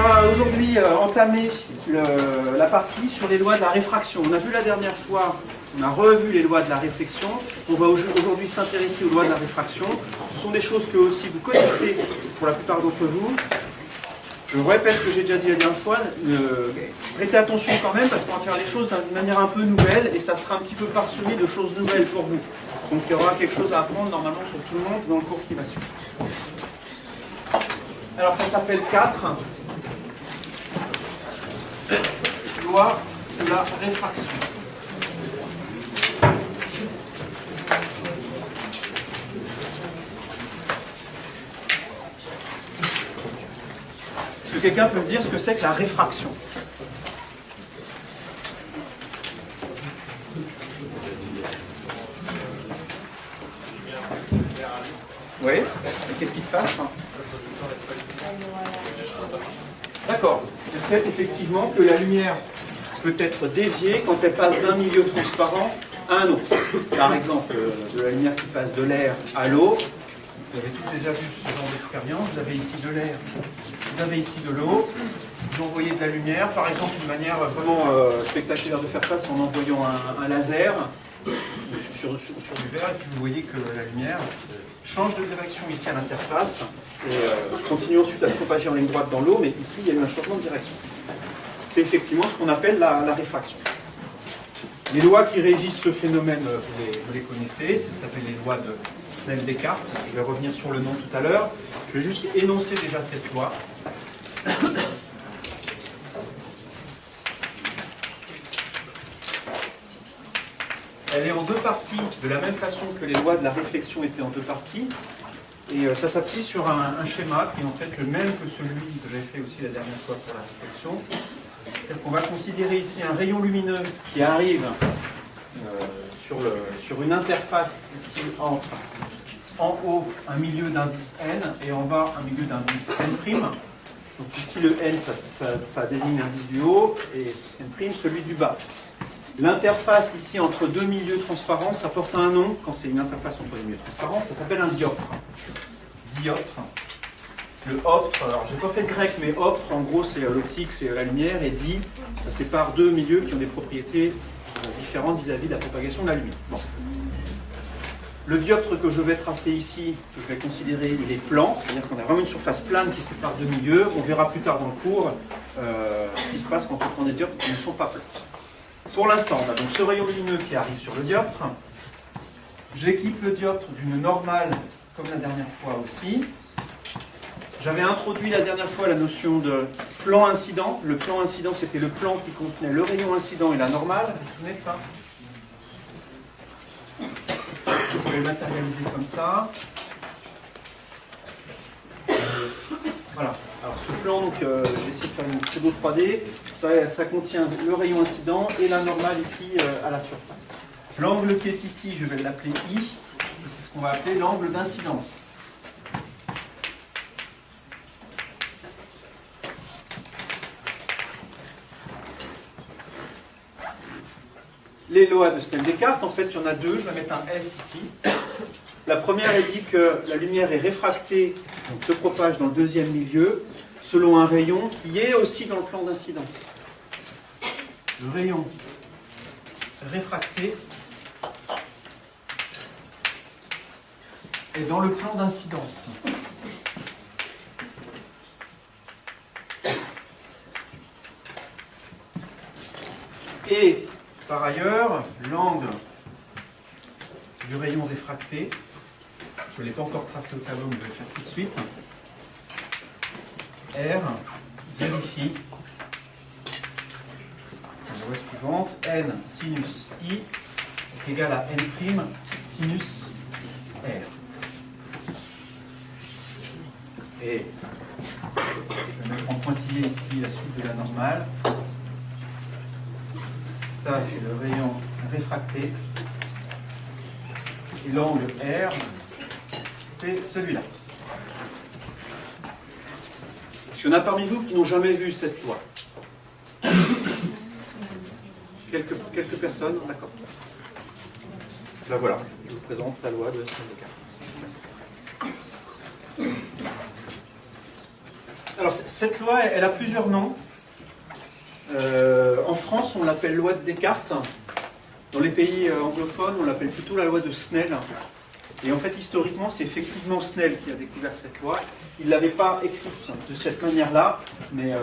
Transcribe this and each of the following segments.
va aujourd'hui entamer la partie sur les lois de la réfraction. On a vu la dernière fois, on a revu les lois de la réflexion. On va aujourd'hui s'intéresser aux lois de la réfraction. Ce sont des choses que aussi vous connaissez pour la plupart d'entre vous. Je répète ce que j'ai déjà dit la dernière fois, prêtez attention quand même parce qu'on va faire les choses d'une manière un peu nouvelle et ça sera un petit peu parsemé de choses nouvelles pour vous. Donc il y aura quelque chose à apprendre normalement pour tout le monde dans le cours qui va suivre. Alors ça s'appelle 4. Loi de la réfraction. Est-ce que quelqu'un peut me dire ce que c'est que la réfraction? Oui. Et qu'est-ce qui se passe? D'accord. Le fait effectivement que la lumière peut être déviée quand elle passe d'un milieu transparent à un autre. Par exemple, de la lumière qui passe de l'air à l'eau. Vous avez tous déjà vu ce genre d'expérience. Vous avez ici de l'air, vous avez ici de l'eau. Vous envoyez de la lumière. Par exemple, une manière vraiment spectaculaire de faire ça, c'est en envoyant un laser sur du verre. Et puis vous voyez que la lumière change de direction ici à l'interface et continue ensuite à se propager en ligne droite dans l'eau, mais ici il y a eu un changement de direction. C'est effectivement ce qu'on appelle la réfraction. Les lois qui régissent ce phénomène, vous les connaissez, ça s'appelle les lois de Snell-Descartes. Je vais revenir sur le nom tout à l'heure. Je vais juste énoncer déjà cette loi. Elle est en deux parties, de la même façon que les lois de la réflexion étaient en deux parties. Et ça s'appuie sur un schéma qui est en fait le même que celui que j'avais fait aussi la dernière fois pour la réflexion. C'est-à-dire qu'on va considérer ici un rayon lumineux qui arrive sur une interface ici entre en haut un milieu d'indice n et en bas un milieu d'indice n'. Donc ici le n ça désigne l'indice du haut et n' celui du bas. L'interface ici entre deux milieux transparents, ça porte un nom. Quand c'est une interface entre deux milieux transparents, ça s'appelle un dioptre. Dioptre. Le optre, alors j'ai pas fait de grec, mais optre, en gros c'est l'optique, c'est la lumière, et di, ça sépare deux milieux qui ont des propriétés différentes vis-à-vis de la propagation de la lumière. Bon. Le dioptre que je vais tracer ici, que je vais considérer, il est plan, c'est-à-dire qu'on a vraiment une surface plane qui sépare deux milieux. On verra plus tard dans le cours ce qui se passe quand on prend des dioptres qui ne sont pas plans. Pour l'instant, on a donc ce rayon lumineux qui arrive sur le dioptre. J'équipe le dioptre d'une normale, comme la dernière fois aussi. J'avais introduit la dernière fois la notion de plan incident. Le plan incident, c'était le plan qui contenait le rayon incident et la normale. Vous vous souvenez de ça? Je peux le matérialiser comme ça. Voilà. Alors ce plan, donc, j'ai essayé de faire une pseudo 3D. Ça contient le rayon incident et la normale ici à la surface. L'angle qui est ici, je vais l'appeler I. Et c'est ce qu'on va appeler l'angle d'incidence. Les lois de Snell-Descartes, en fait, il y en a deux. Je vais mettre un S ici. La première, elle dit que la lumière est réfractée, donc se propage dans le deuxième milieu, selon un rayon qui est aussi dans le plan d'incidence. Le rayon réfracté est dans le plan d'incidence. Et par ailleurs, l'angle du rayon réfracté, je ne l'ai pas encore tracé au tableau, mais je vais le faire tout de suite. R vérifie la loi suivante, n sinus I est égal à n' sinus R. Et je vais mettre en pointillé ici la suite de la normale. Ça, c'est le rayon réfracté. Et l'angle R, c'est celui-là. Est-ce qu'il y en a parmi vous qui n'ont jamais vu cette loi? Quelques personnes, d'accord. Ben voilà, je vous présente la loi de Snell-Descartes. Alors, cette loi, elle a plusieurs noms. En France, on l'appelle loi de Descartes. Dans les pays anglophones, on l'appelle plutôt la loi de Snell. Et en fait, historiquement, c'est effectivement Snell qui a découvert cette loi. Il ne l'avait pas écrite de cette manière-là, mais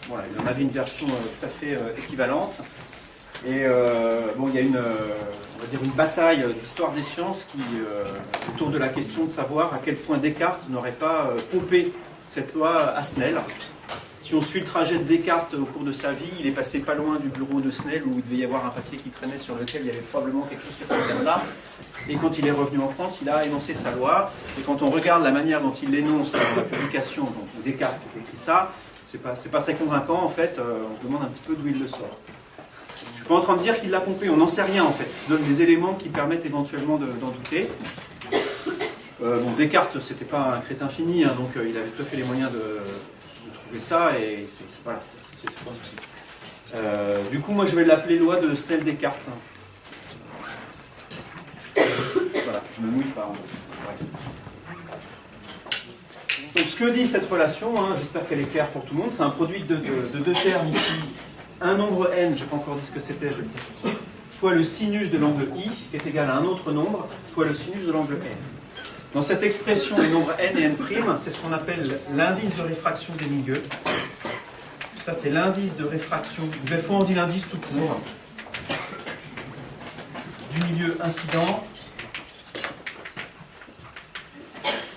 voilà, il en avait une version tout à fait équivalente. Et bon, il y a on va dire une bataille d'histoire des sciences autour de la question de savoir à quel point Descartes n'aurait pas pompé cette loi à Snell. Si on suit le trajet de Descartes au cours de sa vie, il est passé pas loin du bureau de Snell où il devait y avoir un papier qui traînait sur lequel il y avait probablement quelque chose qui ressemblait à ça. Et quand il est revenu en France, il a énoncé sa loi. Et quand on regarde la manière dont il l'énonce dans la publication, donc Descartes a écrit ça, c'est pas très convaincant en fait. On se demande un petit peu d'où il le sort. Je ne suis pas en train de dire qu'il l'a pompé, on n'en sait rien en fait. Je donne des éléments qui permettent éventuellement d'en douter. Bon, Descartes, c'était pas un crétin fini, hein, donc il avait tout à fait les moyens de trouver ça, et voilà, c'est pas un souci. Du coup, moi je vais l'appeler loi de Snell-Descartes. Voilà, je me mouille pas. Donc ce que dit cette relation, hein, j'espère qu'elle est claire pour tout le monde, c'est un produit de deux termes ici, un nombre n, je n'ai pas encore dit ce que c'était, je vais le dire tout de suite, fois le sinus de l'angle i, qui est égal à un autre nombre, fois le sinus de l'angle n. Dans cette expression des nombres n et n', c'est ce qu'on appelle l'indice de réfraction des milieux. Ça, c'est l'indice de réfraction, des fois on dit l'indice tout court, du milieu incident,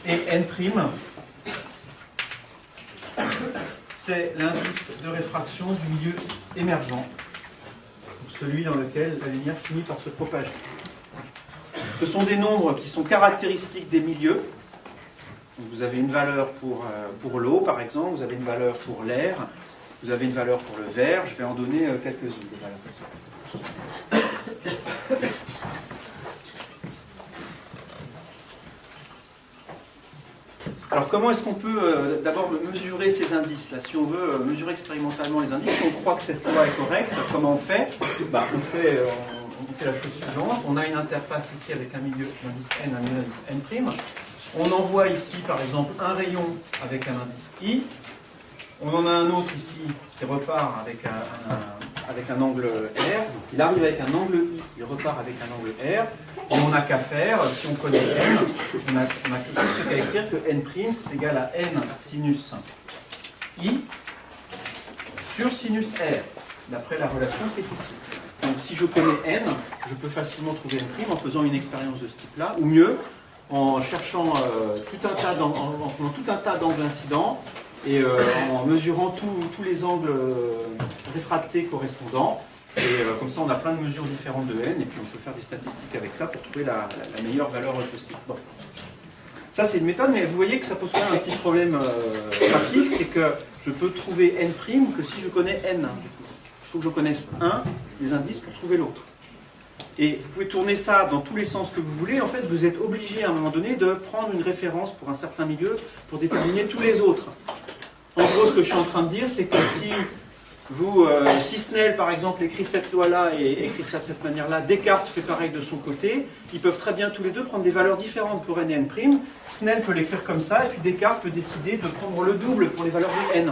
et n', c'est l'indice de réfraction du milieu émergent, celui dans lequel la lumière finit par se propager. Ce sont des nombres qui sont caractéristiques des milieux. Donc vous avez une valeur pour l'eau, par exemple, vous avez une valeur pour l'air, vous avez une valeur pour le verre, je vais en donner quelques-unes des valeurs. Alors comment est-ce qu'on peut d'abord mesurer ces indices-là? Si on veut mesurer expérimentalement les indices, si on croit que cette loi est correcte, comment on fait? On fait la chose suivante. On a une interface ici avec un milieu d'indice n, un milieu d'indice n'. On envoie ici par exemple un rayon avec un indice i. On en a un autre ici qui repart avec un angle R. Il arrive avec un angle I, il repart avec un angle R. Et on n'a qu'à faire, si on connaît n, on a qu'à écrire que n' c'est égal à n sinus I sur sinus R, d'après la relation qui est ici. Donc si je connais n, je peux facilement trouver n' en faisant une expérience de ce type-là, ou mieux, en cherchant tout un tas d'angles incidents, et en mesurant tous les angles réfractés correspondants. Et comme ça, on a plein de mesures différentes de n, et puis on peut faire des statistiques avec ça pour trouver la meilleure valeur possible. Bon. Ça, c'est une méthode, mais vous voyez que ça pose quand même un petit problème pratique, c'est que je peux trouver n' que si je connais n. Il faut que je connaisse un des indices pour trouver l'autre. Et vous pouvez tourner ça dans tous les sens que vous voulez. En fait, vous êtes obligé à un moment donné de prendre une référence pour un certain milieu pour déterminer tous les autres. En gros, ce que je suis en train de dire, c'est que si Snell, par exemple, écrit cette loi-là et écrit ça de cette manière-là, Descartes fait pareil de son côté, ils peuvent très bien tous les deux prendre des valeurs différentes pour n et n'. Snell peut l'écrire comme ça, et puis Descartes peut décider de prendre le double pour les valeurs de n.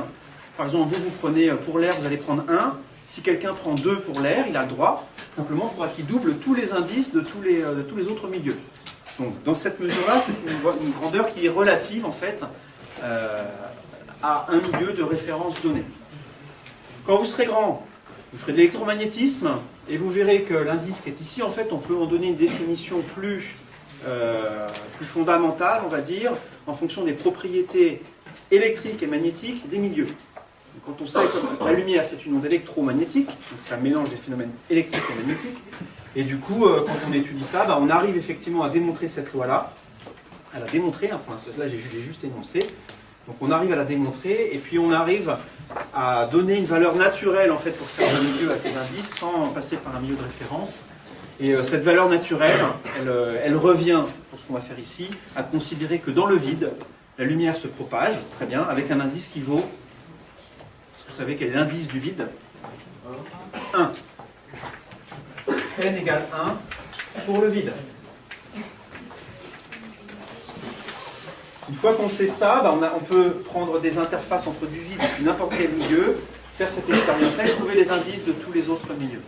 Par exemple, vous prenez pour l'air, vous allez prendre 1. Si quelqu'un prend 2 pour l'air, il a le droit. Simplement, il faudra qu'il double tous les indices de tous les autres milieux. Donc, dans cette mesure-là, c'est une grandeur qui est relative, en fait, à un milieu de référence donné. Quand vous serez grand, vous ferez de l'électromagnétisme, et vous verrez que l'indice qui est ici, en fait, on peut en donner une définition plus fondamentale, on va dire, en fonction des propriétés électriques et magnétiques des milieux. Quand on sait que la lumière, c'est une onde électromagnétique, donc ça mélange des phénomènes électriques et magnétiques, et du coup, quand on étudie ça, on arrive effectivement à démontrer cette loi-là, à la démontrer, hein, pour l'instant, là j'ai juste énoncé, donc on arrive à la démontrer, et puis on arrive à donner une valeur naturelle en fait pour certains milieux à ces indices, sans passer par un milieu de référence, et cette valeur naturelle, elle revient, pour ce qu'on va faire ici, à considérer que dans le vide, la lumière se propage, très bien, avec un indice qui vaut... Vous savez quel est l'indice du vide? 1. N égale 1 pour le vide. Une fois qu'on sait ça, on peut prendre des interfaces entre du vide et n'importe quel milieu, faire cette expérience-là et trouver les indices de tous les autres milieux.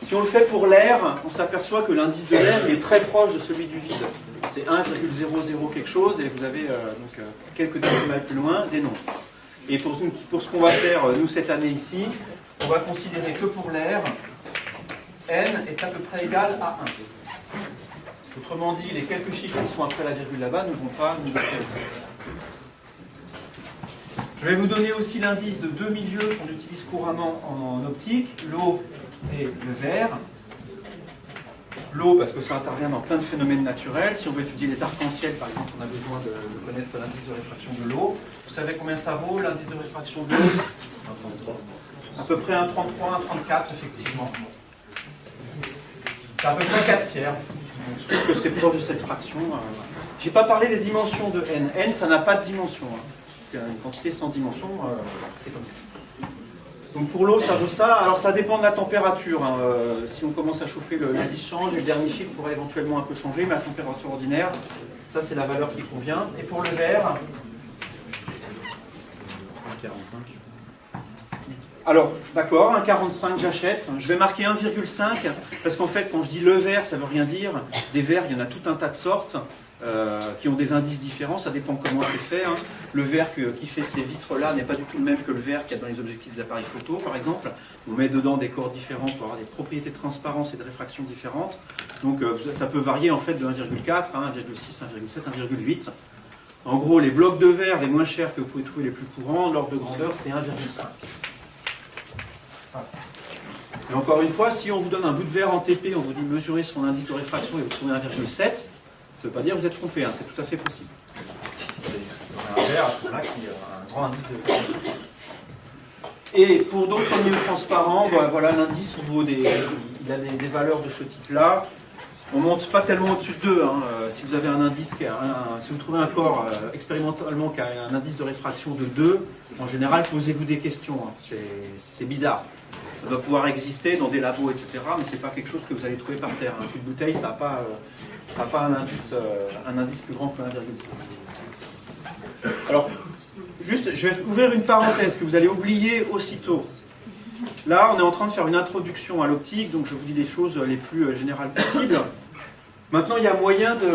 Si on le fait pour l'air, on s'aperçoit que l'indice de l'air est très proche de celui du vide. C'est 1,00 quelque chose et vous avez quelques décimales plus loin des nombres. Et pour ce qu'on va faire, nous, cette année ici, on va considérer que pour l'air, n est à peu près égal à 1. Autrement dit, les quelques chiffres qui sont après la virgule là-bas ne vont pas nous intéresser. Je vais vous donner aussi l'indice de deux milieux qu'on utilise couramment en optique, l'eau et le verre. L'eau, parce que ça intervient dans plein de phénomènes naturels. Si on veut étudier les arcs-en-ciel, par exemple, on a besoin de connaître l'indice de réfraction de l'eau. Vous savez combien ça vaut, l'indice de réfraction de l'eau? 1,33. À peu près 1,33, 1,34, effectivement. C'est à peu près 4 tiers. Donc, je trouve que c'est proche de cette fraction. Je n'ai pas parlé des dimensions de n. n, ça n'a pas de dimension. C'est une quantité sans dimension. C'est comme ça. Donc pour l'eau, ça vaut ça. Alors ça dépend de la température. Si on commence à chauffer, l'indice change et le dernier chiffre pourrait éventuellement un peu changer, mais à température ordinaire, ça c'est la valeur qui convient. Et pour le verre, 1,45. Alors, d'accord, 1,45 j'achète. Je vais marquer 1,5 parce qu'en fait, quand je dis le verre, ça ne veut rien dire. Des verres, il y en a tout un tas de sortes qui ont des indices différents. Ça dépend comment c'est fait. Hein. Le verre qui fait ces vitres-là n'est pas du tout le même que le verre qu'il y a dans les objectifs des appareils photo, par exemple. On met dedans des corps différents pour avoir des propriétés de transparence et de réfraction différentes. Donc, ça peut varier en fait de 1,4 à 1,6, 1,7, 1,8. En gros, les blocs de verre les moins chers que vous pouvez trouver, les plus courants, l'ordre de grandeur, c'est 1,5. Et encore une fois, si on vous donne un bout de verre en TP, on vous dit mesurer son indice de réfraction et vous trouvez 1,7, ça ne veut pas dire que vous êtes trompé, hein, c'est tout à fait possible. C'est un verre à ce moment-là qui a un grand indice de réfraction. Et pour d'autres milieux transparents, voilà, l'indice il a des valeurs de ce type-là. On ne monte pas tellement au-dessus de 2. Hein. Si vous avez un indice, si vous trouvez un corps expérimentalement qui a un indice de réfraction de 2, en général, posez-vous des questions. Hein. C'est bizarre. Ça doit pouvoir exister dans des labos, etc. Mais ce n'est pas quelque chose que vous allez trouver par terre. Un cul de bouteille, ça n'a pas, un indice plus grand que 1,6. Alors, juste, je vais ouvrir une parenthèse que vous allez oublier aussitôt. Là, on est en train de faire une introduction à l'optique, donc je vous dis les choses les plus générales possibles. Maintenant, il y a moyen de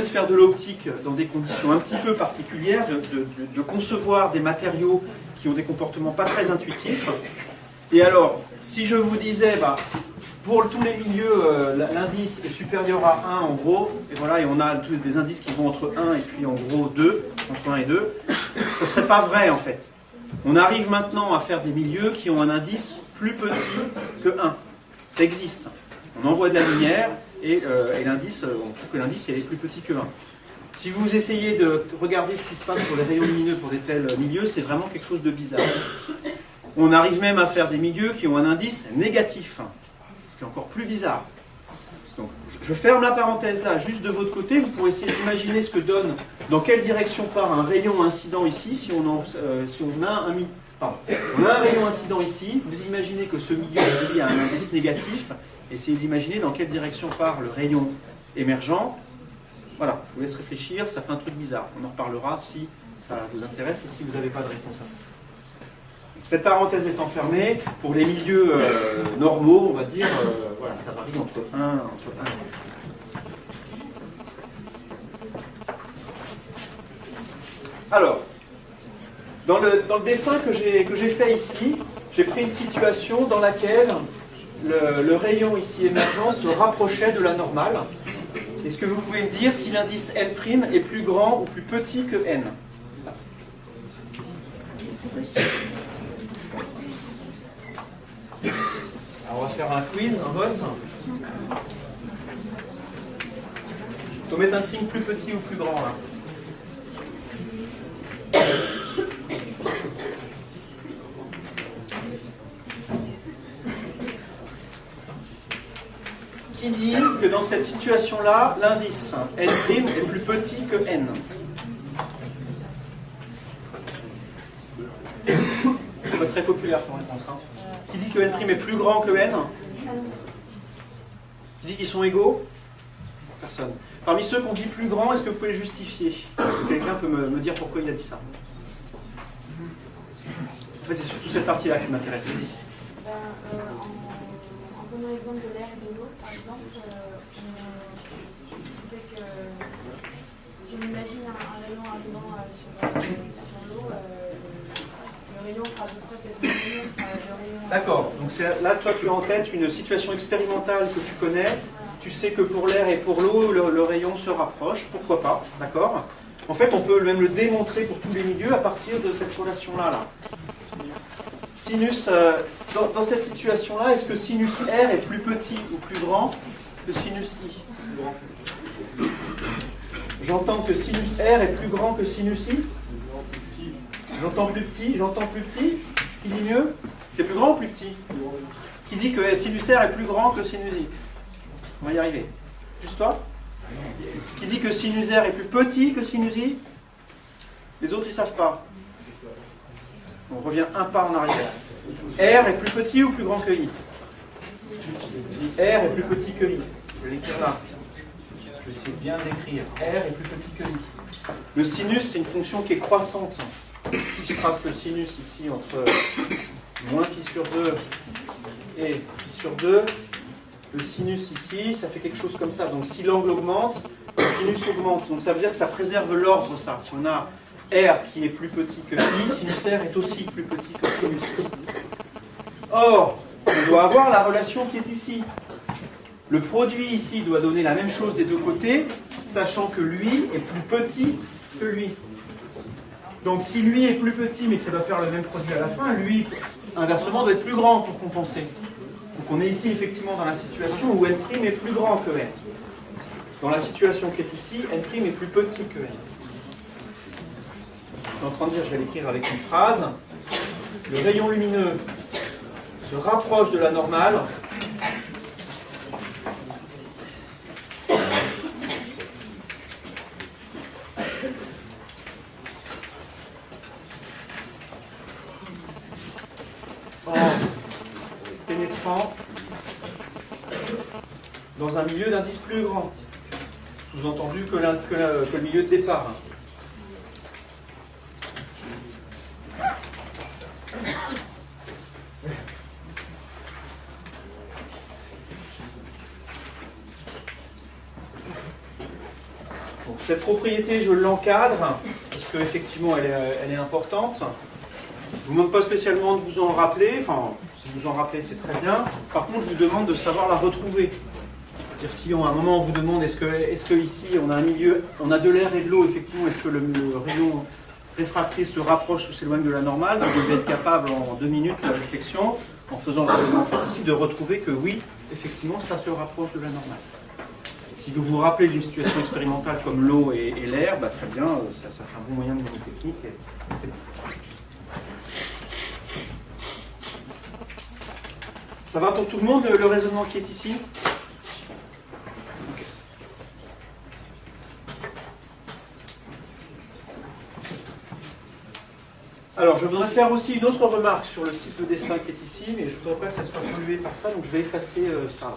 faire de l'optique dans des conditions un petit peu particulières, de concevoir des matériaux qui ont des comportements pas très intuitifs. Et alors, si je vous disais, pour tous les milieux, l'indice est supérieur à 1 en gros, et voilà, et on a tous des indices qui vont entre 1 et puis en gros 2, entre 1 et 2, ça ne serait pas vrai en fait. On arrive maintenant à faire des milieux qui ont un indice plus petit que 1. Ça existe. On envoie de la lumière et l'indice, on trouve que l'indice est plus petit que 1. Si vous essayez de regarder ce qui se passe pour les rayons lumineux pour des tels milieux, c'est vraiment quelque chose de bizarre. On arrive même à faire des milieux qui ont un indice négatif, ce qui est encore plus bizarre. Donc, je ferme la parenthèse là, juste de votre côté, vous pourrez essayer d'imaginer ce que donne, dans quelle direction part un rayon incident ici, si on a un rayon incident ici, vous imaginez que ce milieu ici a un indice négatif, essayez d'imaginer dans quelle direction part le rayon émergent. Voilà, je vous laisse réfléchir, ça fait un truc bizarre. On en reparlera si ça vous intéresse et si vous n'avez pas de réponse à ça. Cette parenthèse étant fermée, pour les milieux normaux, on va dire, voilà, ça varie entre 1 et 2. Alors, dans le dessin que j'ai fait ici, j'ai pris une situation dans laquelle le rayon ici émergent se rapprochait de la normale. Est-ce que vous pouvez me dire si l'indice N' est plus grand ou plus petit que N? Alors on va faire un quiz, un vote. Il faut mettre un signe plus petit ou plus grand là. Qui dit que dans cette situation-là, l'indice N' est plus petit que N? C'est pas très populaire comme réponse. Hein. Qui dit que N' est plus grand que N? Qui dit qu'ils sont égaux? Personne. Parmi ceux qui ont dit plus grand, est-ce que vous pouvez le justifier? Est-ce que quelqu'un peut me dire pourquoi il a dit ça? En fait, c'est surtout cette partie-là qui m'intéresse. Vas-y. En prenant l'exemple de l'air et de l'eau, par exemple, je disais que si on imagine un rayon arrivant sur l'eau, le rayon sera à peu près peut-être le rayon. D'accord, donc là, toi, tu as en tête une situation expérimentale que tu connais. Tu sais que pour l'air et pour l'eau, le rayon se rapproche. Pourquoi pas? D'accord. En fait, on peut même le démontrer pour tous les milieux à partir de cette relation-là. Là. Sinus, dans cette situation-là, est-ce que sinus R est plus petit ou plus grand que sinus I? J'entends que sinus R est plus grand que sinus I. J'entends plus petit, j'entends plus petit. Qui dit mieux? C'est plus grand ou plus petit? Qui dit que sinus R est plus grand que sinus I? On va y arriver. Juste toi? Qui dit que sinus R est plus petit que sinus I? Les autres, ils ne savent pas. On revient un pas en arrière. R est plus petit ou plus grand que I? R est plus petit que I. Je vais l'écrire là. Je vais essayer de bien d'écrire. R est plus petit que I. Le sinus, c'est une fonction qui est croissante. Si je trace le sinus ici entre moins pi sur 2 et pi sur 2, le sinus ici, ça fait quelque chose comme ça. Donc si l'angle augmente, le sinus augmente. Donc ça veut dire que ça préserve l'ordre, ça. Si on a R qui est plus petit que I, sinus R est aussi plus petit que sinus I. Or, on doit avoir la relation qui est ici. Le produit ici doit donner la même chose des deux côtés, sachant que lui est plus petit que lui. Donc si lui est plus petit, mais que ça doit faire le même produit à la fin, lui, inversement, doit être plus grand pour compenser. Donc on est ici effectivement dans la situation où N' est plus grand que R. Dans la situation qui est ici, N' est plus petit que N. Je suis en train de dire, je vais l'écrire avec une phrase. Le rayon lumineux se rapproche de la normale en pénétrant dans un milieu d'indice plus grand, sous-entendu que le milieu de départ. Donc, cette propriété, je l'encadre, parce qu'effectivement, elle est importante. Je ne vous demande pas spécialement de vous en rappeler, enfin, si vous en rappelez, c'est très bien. Par contre, je vous demande de savoir la retrouver. C'est-à-dire, si à un moment on vous demande est-ce que ici on a un milieu, on a de l'air et de l'eau, effectivement, est-ce que le rayon réfracté se rapproche ou s'éloigne de la normale, vous devez être capable en 2 minutes de réflexion, en faisant le raisonnement ici, de retrouver que oui, effectivement, ça se rapproche de la normale. Si vous vous rappelez d'une situation expérimentale comme l'eau et l'air, bah, très bien, ça fait un bon moyen de technique. C'est bon. Ça va pour tout le monde, le raisonnement qui est ici? Alors, je voudrais faire aussi une autre remarque sur le type de dessin qui est ici, mais je ne voudrais pas que ça soit pollué par ça, donc je vais effacer ça.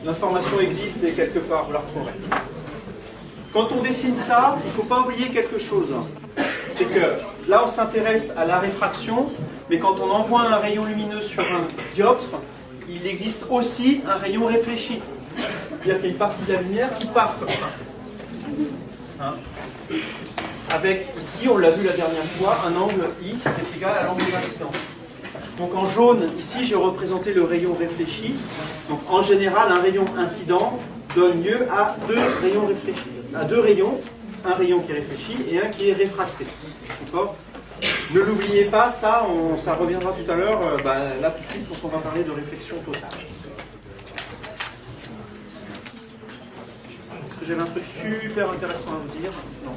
L'information existe et quelque part, vous la retrouverez. Quand on dessine ça, il ne faut pas oublier quelque chose. C'est que là, on s'intéresse à la réfraction, mais quand on envoie un rayon lumineux sur un dioptre, il existe aussi un rayon réfléchi. C'est-à-dire qu'il y a une partie de la lumière qui part comme ça. Hein? Avec, ici, on l'a vu la dernière fois, un angle I qui est égal à l'angle d'incidence. Donc en jaune, ici, j'ai représenté le rayon réfléchi. Donc en général, un rayon incident donne lieu à 2 rayons réfléchis. À 2 rayons, un rayon qui est réfléchi et un qui est réfracté. D'accord ? Ne l'oubliez pas, ça reviendra tout à l'heure, là tout de suite, quand on va parler de réflexion totale. Est-ce que j'avais un truc super intéressant à vous dire? Non.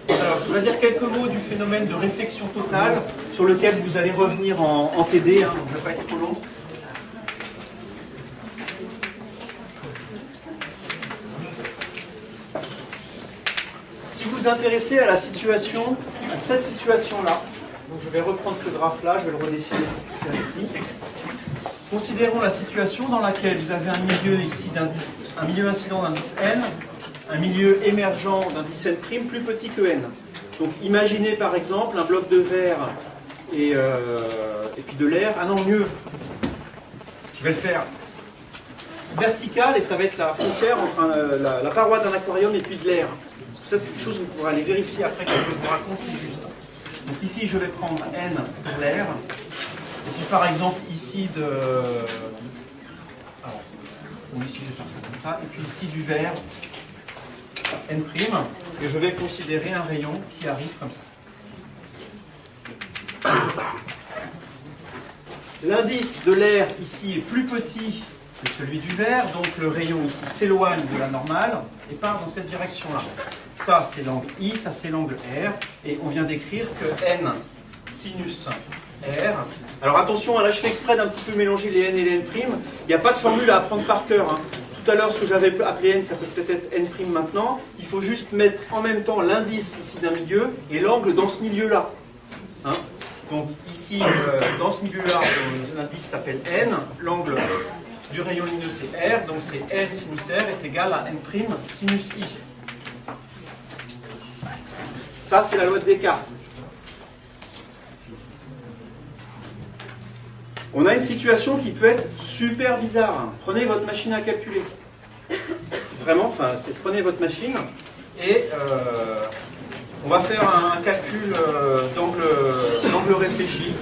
Alors, je voudrais dire quelques mots du phénomène de réflexion totale, sur lequel vous allez revenir en TD, donc je ne vais pas être trop long. Si vous vous intéressez à la situation, à cette situation-là, donc je vais reprendre ce graphe-là, je vais le redessiner ici. Considérons la situation dans laquelle vous avez un milieu ici d'indice, un milieu incident d'indice n, un milieu émergent d'indice n' plus petit que n. Donc imaginez par exemple un bloc de verre et puis de l'air. Ah non, mieux. Je vais le faire vertical et ça va être la frontière entre la paroi d'un aquarium et puis de l'air. Ça c'est quelque chose que vous pourrez aller vérifier après quand je vous raconte, c'est juste. Donc ici je vais prendre n pour l'air. Et puis par exemple ici de... Alors, bon, ici je vais faire ça comme ça. Et puis ici du verre n'. Et je vais considérer un rayon qui arrive comme ça. L'indice de l'air ici est plus petit que celui du verre, donc le rayon ici s'éloigne de la normale et part dans cette direction-là. Ça c'est l'angle I, ça c'est l'angle R, et on vient d'écrire que n sinus R. Alors attention, là je fais exprès d'un petit peu mélanger les n et les n', il n'y a pas de formule à apprendre par cœur. Hein. Tout à l'heure, ce que j'avais appelé n, ça peut peut-être être n' maintenant. Il faut juste mettre en même temps l'indice ici d'un milieu et l'angle dans ce milieu-là. Hein. Donc ici, dans ce milieu-là, l'indice s'appelle n, l'angle du rayon lumineux c'est R, donc c'est n sinus R est égal à n' sinus I. Ça, c'est la loi de Descartes. On a une situation qui peut être super bizarre. Prenez votre machine à calculer. Vraiment, enfin, prenez votre machine et on va faire un calcul d'angle réfléchi.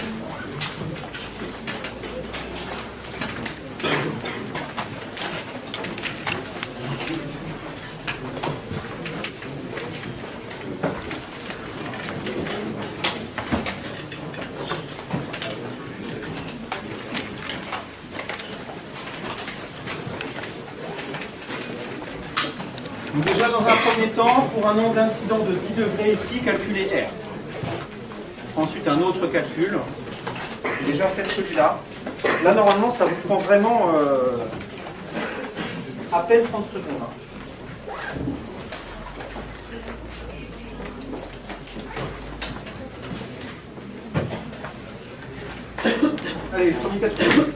Donc déjà, dans un premier temps, pour un angle d'incident de 10 degrés ici, calculez R. Ensuite, un autre calcul. Déjà, faites celui-là. Là, normalement, ça vous prend vraiment à peine 30 secondes. Allez, le premier calcul.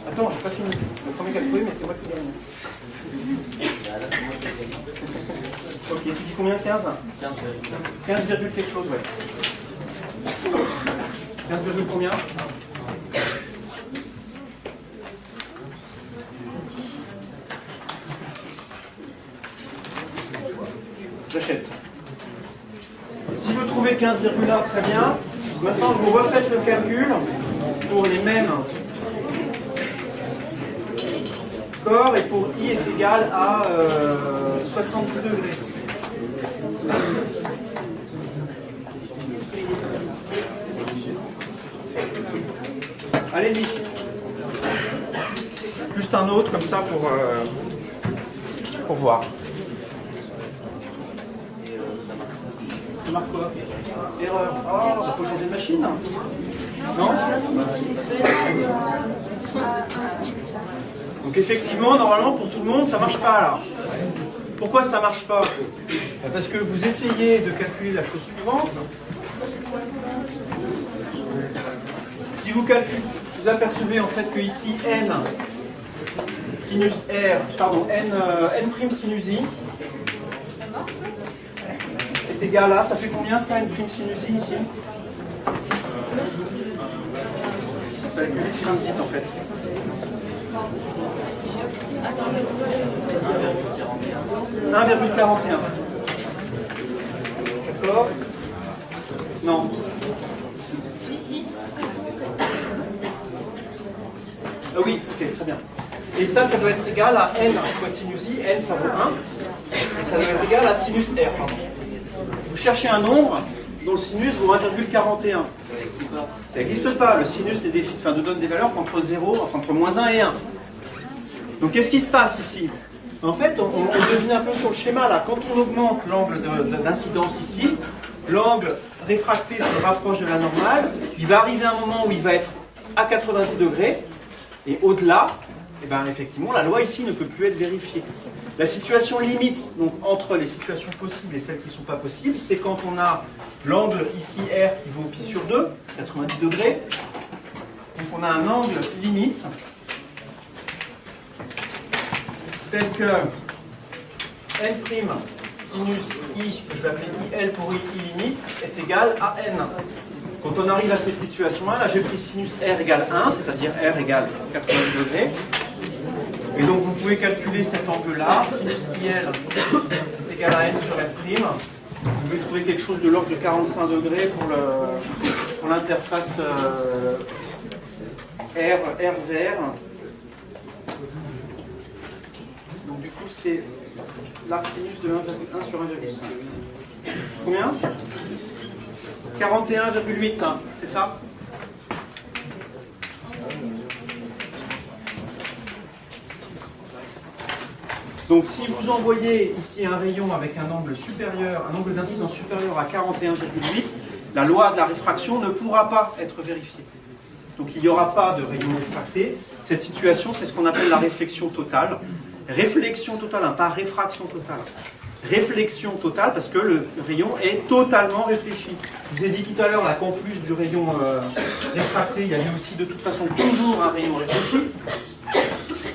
Attends, j'ai pas fini. Le premier calcul, mais c'est moi qui gagne. Ok, tu dis combien? 15 15, quelque chose, ouais. 15, combien? J'achète. Si vous trouvez 15,1, très bien. Maintenant, vous refaites le calcul pour les mêmes corps et pour I est égal à 70 degrés. Allez-y. Juste un autre comme ça pour voir. Ça marque quoi? Erreur. Oh, il faut changer de machine. Non? Donc effectivement, normalement pour tout le monde, ça ne marche pas là. Pourquoi ça ne marche pas? Parce que vous essayez de calculer la chose suivante. Si vous calculez, vous apercevez en fait que ici n sinus R, pardon, n' sinus I est égal à, ça fait combien ça, n' sinus I ici? Ça va calculer si vous me dites en fait. 1,41. D'accord? Non. Ah oui, ok, très bien. Et ça doit être égal à n fois sinus i. N, ça vaut 1. Et ça doit être égal à sinus r. Pardon. Vous cherchez un nombre dont le sinus vaut 1,41. Ça n'existe pas. Le sinus ne donne des valeurs qu'entre 0, enfin entre moins 1 et 1. Donc qu'est-ce qui se passe ici? En fait, on devine un peu sur le schéma là. Quand on augmente l'angle d'incidence ici, l'angle réfracté se rapproche de la normale. Il va arriver un moment où il va être à 90 degrés. Et au-delà, et bien effectivement, la loi ici ne peut plus être vérifiée. La situation limite, donc entre les situations possibles et celles qui ne sont pas possibles, c'est quand on a l'angle ici R qui vaut pi sur 2, 90 degrés. Donc on a un angle limite tel que n' sinus i, que je vais appeler il pour i limite, est égal à n. Quand on arrive à cette situation-là, là j'ai pris sinus r égale 1, c'est-à-dire r égale 90 degrés. Et donc vous pouvez calculer cet angle-là, sinus il est égal à n sur r'. Vous pouvez trouver quelque chose de l'ordre de 45 degrés pour l'interface R vers. Donc du coup c'est l'arcsinus de 1,1 sur 1,5. Combien 41,8, hein, c'est ça? Donc si vous envoyez ici un rayon avec un angle supérieur, un angle d'incidence supérieur à 41,8, la loi de la réfraction ne pourra pas être vérifiée. Donc il n'y aura pas de rayon réfracté. Cette situation, c'est ce qu'on appelle la réflexion totale. Réflexion totale, hein, pas réfraction totale. Réflexion totale parce que le rayon est totalement réfléchi. Je vous ai dit tout à l'heure qu'en plus du rayon réfracté, il y avait aussi de toute façon toujours un rayon réfléchi.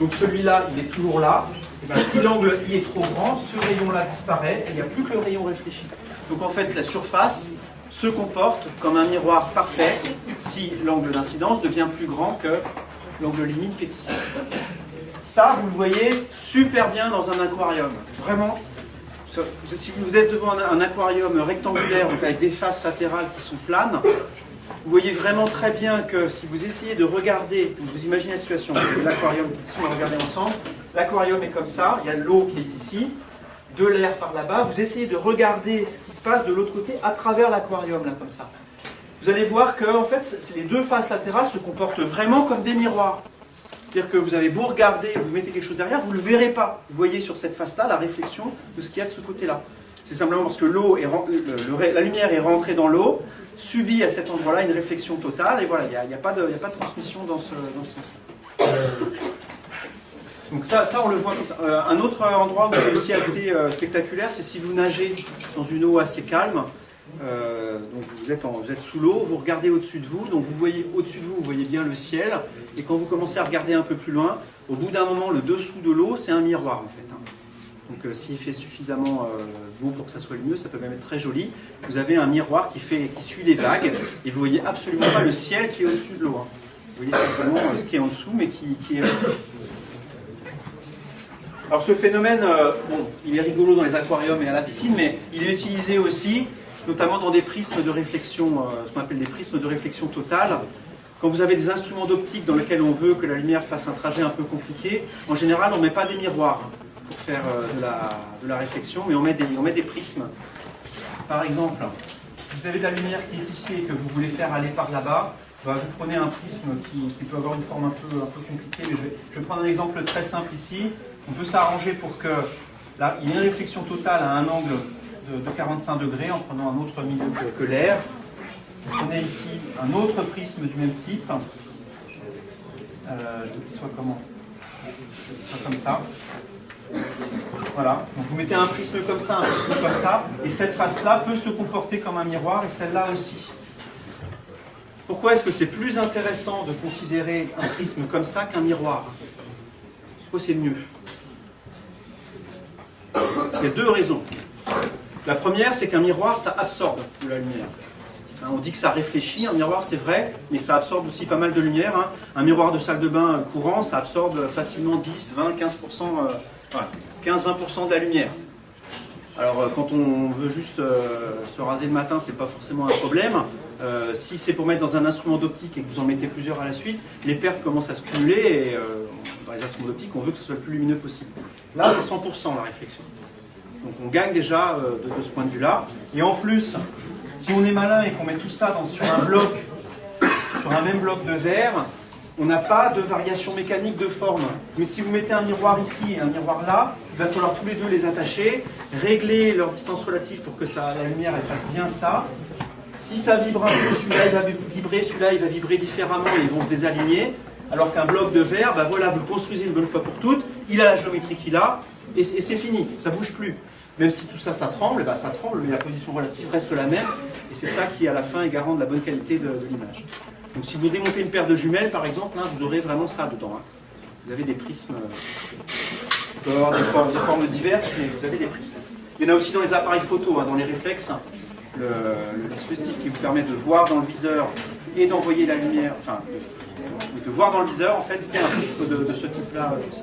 Donc celui-là, il est toujours là. Et bien, si l'angle I est trop grand, ce rayon-là disparaît et il n'y a plus que le rayon réfléchi. Donc en fait, la surface se comporte comme un miroir parfait si l'angle d'incidence devient plus grand que l'angle limite qui est ici. Ça, vous le voyez super bien dans un aquarium. Vraiment, si vous êtes devant un aquarium rectangulaire, donc avec des faces latérales qui sont planes, vous voyez vraiment très bien que si vous essayez de regarder, vous imaginez la situation, l'aquarium qui est ici, on va regarder ensemble, l'aquarium est comme ça, il y a l'eau qui est ici, de l'air par là-bas, vous essayez de regarder ce qui se passe de l'autre côté à travers l'aquarium, là, comme ça. Vous allez voir que, en fait, les deux faces latérales se comportent vraiment comme des miroirs. C'est-à-dire que vous avez beau regarder, vous mettez quelque chose derrière, vous ne le verrez pas. Vous voyez sur cette face-là la réflexion de ce qu'il y a de ce côté-là. C'est simplement parce que la lumière est rentrée dans l'eau, subit à cet endroit-là une réflexion totale, et voilà, il n'y a pas de transmission dans ce sens. Donc ça, on le voit comme ça. Un autre endroit où c'est aussi assez spectaculaire, c'est si vous nagez dans une eau assez calme. Donc vous êtes sous l'eau, vous regardez au-dessus de vous, donc vous voyez au-dessus de vous, vous voyez bien le ciel, et quand vous commencez à regarder un peu plus loin, au bout d'un moment, le dessous de l'eau, c'est un miroir en fait. Donc s'il fait suffisamment beau pour que ça soit lumineux, ça peut même être très joli. Vous avez un miroir qui suit les vagues, et vous voyez absolument pas le ciel qui est au-dessus de l'eau. Vous voyez simplement ce qui est en dessous, mais qui est... Alors ce phénomène, bon, il est rigolo dans les aquariums et à la piscine, mais il est utilisé aussi, notamment dans des prismes de réflexion, ce qu'on appelle des prismes de réflexion totale. Quand vous avez des instruments d'optique dans lesquels on veut que la lumière fasse un trajet un peu compliqué, en général on ne met pas des miroirs pour faire de la réflexion, mais on met des prismes. Par exemple, si vous avez de la lumière qui est ici et que vous voulez faire aller par là-bas, vous prenez un prisme qui peut avoir une forme un peu compliquée, mais je vais prendre un exemple très simple ici. On peut s'arranger pour que là, il y ait une réflexion totale à un angle de 45 degrés en prenant un autre milieu que l'air. Vous prenez ici un autre prisme du même type. Je veux qu'il soit comment? Qu'il soit comme ça. Voilà. Donc vous mettez un prisme comme ça, un prisme comme ça, et cette face-là peut se comporter comme un miroir, et celle-là aussi. Pourquoi est-ce que c'est plus intéressant de considérer un prisme comme ça qu'un miroir? Pourquoi c'est mieux? Il y a deux raisons. La première, c'est qu'un miroir, ça absorbe de la lumière. On dit que ça réfléchit, un miroir c'est vrai, mais ça absorbe aussi pas mal de lumière. Un miroir de salle de bain courant, ça absorbe facilement 10, 20, 15%, 15-20% de la lumière. Alors quand on veut juste se raser le matin, c'est pas forcément un problème. Si c'est pour mettre dans un instrument d'optique et que vous en mettez plusieurs à la suite, les pertes commencent à se cumuler et dans les instruments d'optique, on veut que ce soit le plus lumineux possible. Là, c'est 100% la réflexion. Donc on gagne déjà de ce point de vue-là. Et en plus, si on est malin et qu'on met tout ça sur un même bloc de verre, on n'a pas de variation mécanique de forme. Mais si vous mettez un miroir ici et un miroir là, il va falloir tous les deux les attacher, régler leur distance relative pour que la lumière elle fasse bien ça. Si ça vibre un peu, celui-là il va vibrer, celui-là il va vibrer différemment et ils vont se désaligner. Alors qu'un bloc de verre, ben voilà, vous le construisez une bonne fois pour toutes, il a la géométrie qu'il a, et c'est fini, ça ne bouge plus. Même si tout ça, ça tremble, ben ça tremble, mais la position relative reste la même, et c'est ça qui, à la fin, est garant de la bonne qualité de l'image. Donc si vous démontez une paire de jumelles, par exemple, hein, vous aurez vraiment ça dedans. Hein. Vous avez des prismes, vous pouvez avoir des formes diverses, mais vous avez des prismes. Il y en a aussi dans les appareils photo, hein, dans les réflexes, hein, le dispositif qui vous permet de voir dans le viseur et d'envoyer la lumière, enfin, de voir dans le viseur, en fait, c'est un prisme de ce type-là aussi.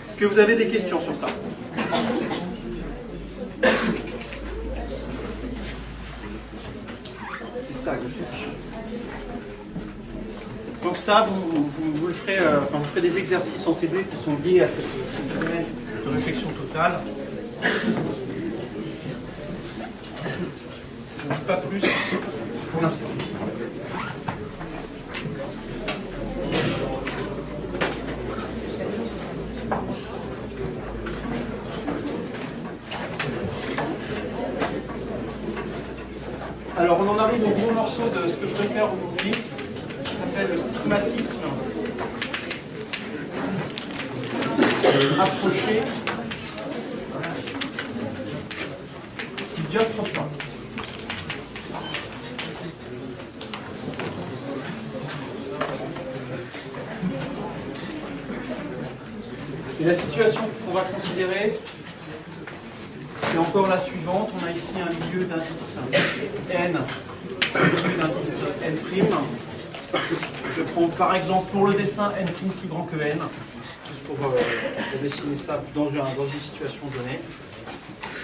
Est-ce que vous avez des questions sur ça? C'est ça que je cherche. Donc ça, vous le ferez, vous ferez des exercices en TD qui sont liés à cette phénomène de réflexion totale. Je ne dis pas plus pour l'instant. Alors on en arrive au gros morceau de ce que je vais faire aujourd'hui, qui s'appelle le stigmatisme approché du dioptre plein. Et la situation qu'on va considérer, c'est encore la suivante. On a ici un milieu d'indice n, un milieu d'indice n'. Je prends par exemple pour le dessin n' plus grand que n, juste pour dessiner ça dans une situation donnée.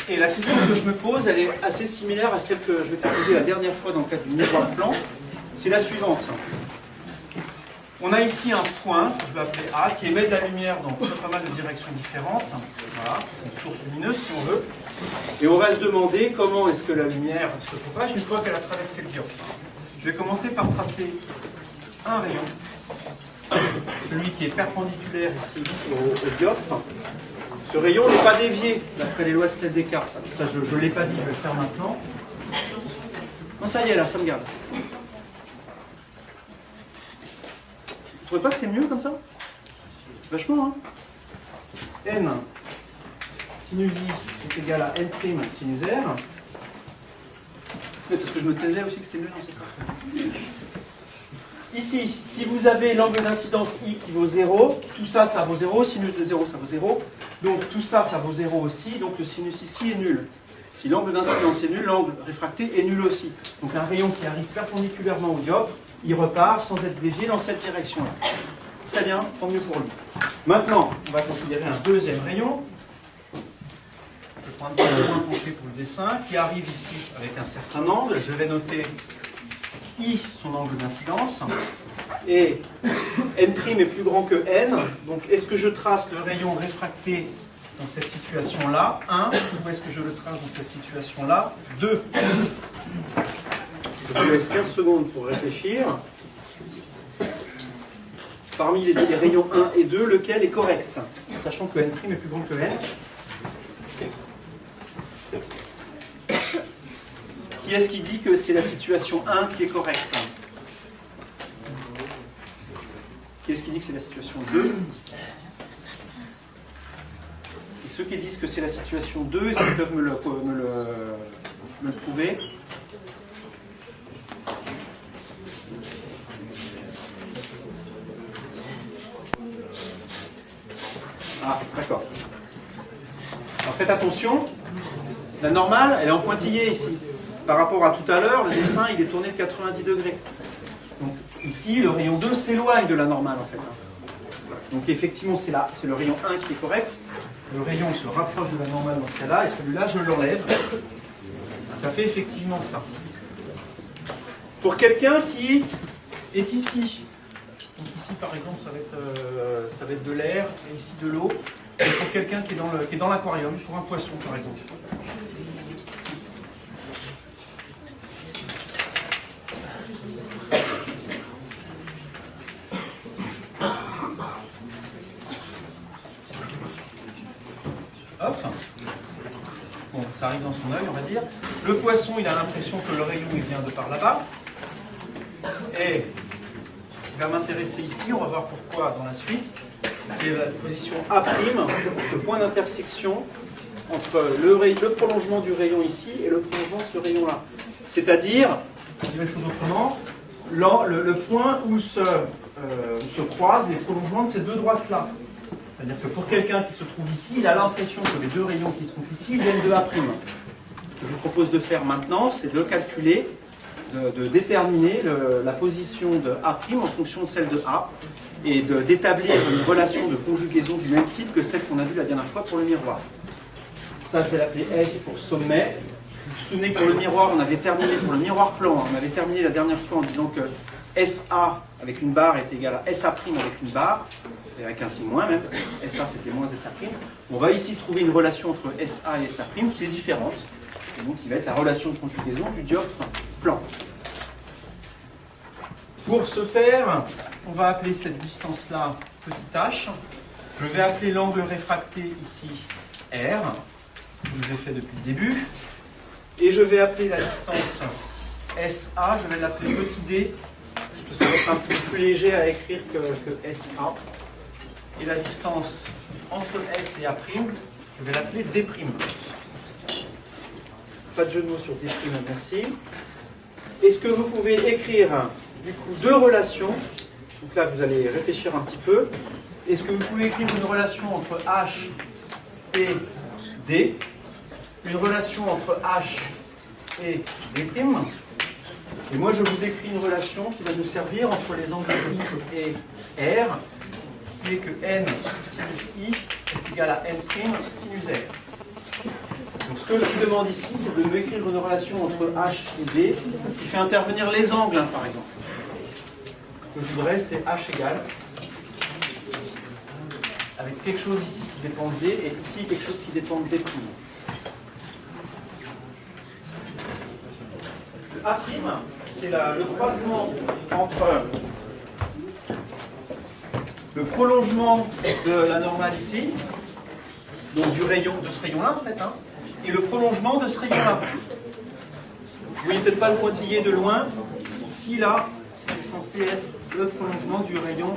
Et la question que je me pose, elle est assez similaire à celle que je vais te poser la dernière fois dans le cadre du miroir plan. C'est la suivante. On a ici un point, que je vais appeler A, qui émet de la lumière dans pas mal de directions différentes. Voilà, une source lumineuse si on veut. Et on va se demander comment est-ce que la lumière se propage une fois qu'elle a traversé le dioptre. Je vais commencer par tracer un rayon, celui qui est perpendiculaire ici au dioptre. Ce rayon n'est pas dévié d'après les lois Snell Descartes. Ça, je ne l'ai pas dit, je vais le faire maintenant. Non, ça y est, là, ça me garde. Vous ne trouvez pas que c'est mieux comme ça? Vachement, hein? N sinus I est égal à N' sinus R. Parce que je me taisais aussi que c'était mieux, non, c'est ça. Ici, si vous avez l'angle d'incidence I qui vaut 0, tout ça, ça vaut 0, sinus de 0, ça vaut 0. Donc tout ça, ça vaut 0 aussi, donc le sinus ici est nul. Si l'angle d'incidence est nul, l'angle réfracté est nul aussi. Donc un rayon qui arrive perpendiculairement au dioptre, il repart sans être dévié dans cette direction-là. Très bien, tant mieux pour lui. Maintenant, on va considérer un deuxième rayon. Je vais prendre un point penché pour le dessin, qui arrive ici avec un certain angle. Je vais noter I, son angle d'incidence, et N' est plus grand que N. Donc, est-ce que je trace le rayon réfracté dans cette situation-là, 1, ou est-ce que je le trace dans cette situation-là, 2? Je vous laisse 15 secondes pour réfléchir. Parmi les rayons 1 et 2, lequel est correct? Sachant que N' est plus grand que N. Qui est-ce qui dit que c'est la situation 1 qui est correcte? Qui est-ce qui dit que c'est la situation 2? Et ceux qui disent que c'est la situation 2, est-ce qu'ils peuvent me le prouver? Ah, d'accord. Alors faites attention, la normale, elle est en pointillé ici. Par rapport à tout à l'heure, le dessin, il est tourné de 90 degrés. Donc ici, le rayon 2 s'éloigne de la normale, en fait. Donc effectivement, c'est le rayon 1 qui est correct. Le rayon se rapproche de la normale dans ce cas-là, et celui-là, je l'enlève. Ça fait effectivement ça. Pour quelqu'un qui est ici, donc ici, par exemple, ça va être de l'air, et ici de l'eau. Et pour quelqu'un qui est dans l'aquarium, pour un poisson, par exemple. Hop. Bon, ça arrive dans son œil, on va dire. Le poisson, il a l'impression que le rayon il vient de par là-bas. Et ce qui va m'intéresser ici, on va voir pourquoi dans la suite, c'est la position A', ce point d'intersection entre le prolongement du rayon ici et le prolongement de ce rayon-là. C'est-à-dire, pour dire les choses autrement, le point où se croisent les prolongements de ces deux droites-là. C'est-à-dire que pour quelqu'un qui se trouve ici, il a l'impression que les deux rayons qui sont ici viennent de A'. Ce que je vous propose de faire maintenant, c'est de calculer, de déterminer la position de A' en fonction de celle de A et d'établir une relation de conjugaison du même type que celle qu'on a vue la dernière fois pour le miroir. Ça, je vais l'appeler S pour sommet. Vous vous souvenez que pour le miroir, on avait terminé, pour le miroir plan, on avait terminé la dernière fois en disant que SA avec une barre est égal à SA' avec une barre, et avec un signe moins même. SA c'était moins SA'. On va ici trouver une relation entre SA et SA' qui est différente, et donc qui va être la relation de conjugaison du dioptre plan. Pour ce faire, on va appeler cette distance-là petit h. Je vais appeler l'angle réfracté ici R, comme je l'ai fait depuis le début. Et je vais appeler la distance SA, je vais l'appeler petit d, parce que c'est un petit peu plus léger à écrire que SA. Et la distance entre S et A', je vais l'appeler D'. Pas de jeu de mots sur D', merci. Est-ce que vous pouvez écrire du coup deux relations? Donc là, vous allez réfléchir un petit peu. Est-ce que vous pouvez écrire une relation entre H et D, une relation entre H et D', et moi je vous écris une relation qui va nous servir entre les angles I et R, qui est que N sinus I est égal à N' sinus R. Donc ce que je vous demande ici, c'est de m'écrire une relation entre H et D qui fait intervenir les angles, hein, par exemple. Ce que je voudrais, c'est H égale, avec quelque chose ici qui dépend de D, et ici quelque chose qui dépend de D'. Le A', c'est le croisement entre le prolongement de la normale ici, donc du rayon, de ce rayon-là en fait, hein, et le prolongement de ce rayon-là. Vous voyez peut-être pas le pointillé de loin. Ici, là, c'est censé être le prolongement du rayon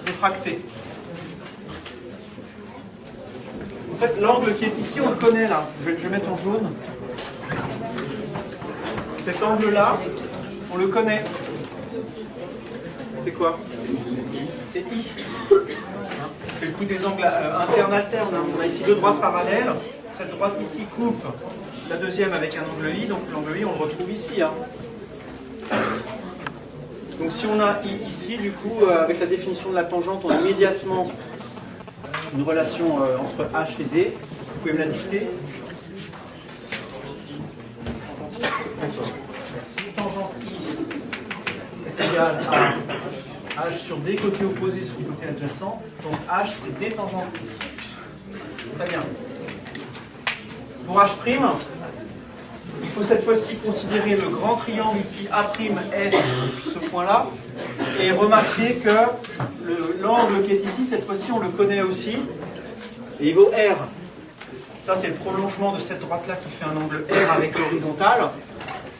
réfracté. En fait, l'angle qui est ici, on le connaît là. Je vais mettre en jaune. Cet angle-là, on le connaît. C'est quoi? C'est I. C'est le coup des angles internes-alternes. On a ici deux droites parallèles. Cette droite ici coupe la deuxième avec un angle I. Donc l'angle I, on le retrouve ici. Hein. Donc si on a I ici, du coup, avec la définition de la tangente, on a immédiatement une relation entre H et D. Vous pouvez me la dicter? Si tangente I est égale à H sur D, côté opposé sur le côté adjacent, donc H c'est D tangente I. Très bien. Pour H', il faut cette fois-ci considérer le grand triangle ici A'S, ce point-là, et remarquer que l'angle qui est ici, cette fois-ci, on le connaît aussi, et il vaut R. Ça, c'est le prolongement de cette droite-là qui fait un angle R avec l'horizontale.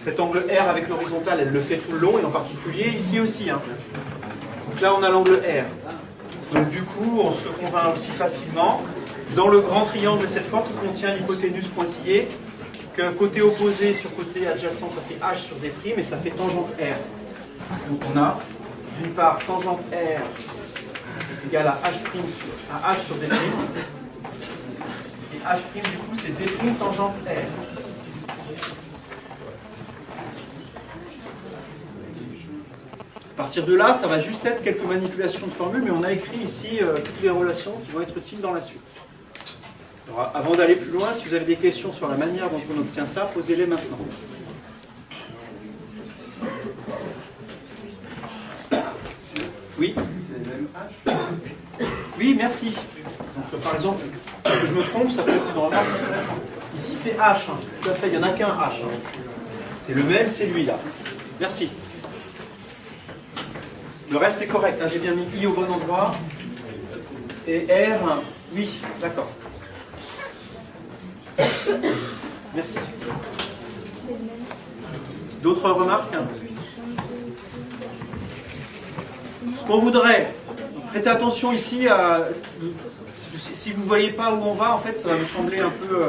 Cet angle R avec l'horizontale, elle le fait tout le long, et en particulier ici aussi. Hein. Donc là, on a l'angle R. Donc du coup, on se convainc aussi facilement, dans le grand triangle cette fois, qui contient l'hypoténuse pointillée, que côté opposé sur côté adjacent, ça fait H sur D', et ça fait tangente R. Donc on a, d'une part, tangente R égale à H' sur D', et H', du coup, c'est D' tangente R. À partir de là, ça va juste être quelques manipulations de formules, mais on a écrit ici toutes les relations qui vont être utiles dans la suite. Alors, avant d'aller plus loin, si vous avez des questions sur la manière dont on obtient ça, posez-les maintenant. Oui? C'est le même H? Oui, merci. Donc, par exemple, que je me trompe, ça peut être une remarque intéressante. Ici, c'est H. Hein. Tout à fait, il n'y en a qu'un H. Hein. C'est le même, c'est lui, là. Merci. Le reste, c'est correct. Hein. J'ai bien mis I au bon endroit. Et R, oui, d'accord. Merci. D'autres remarques? Ce qu'on voudrait, prêtez attention ici à... Si vous ne voyez pas où on va, en fait, ça va vous sembler un peu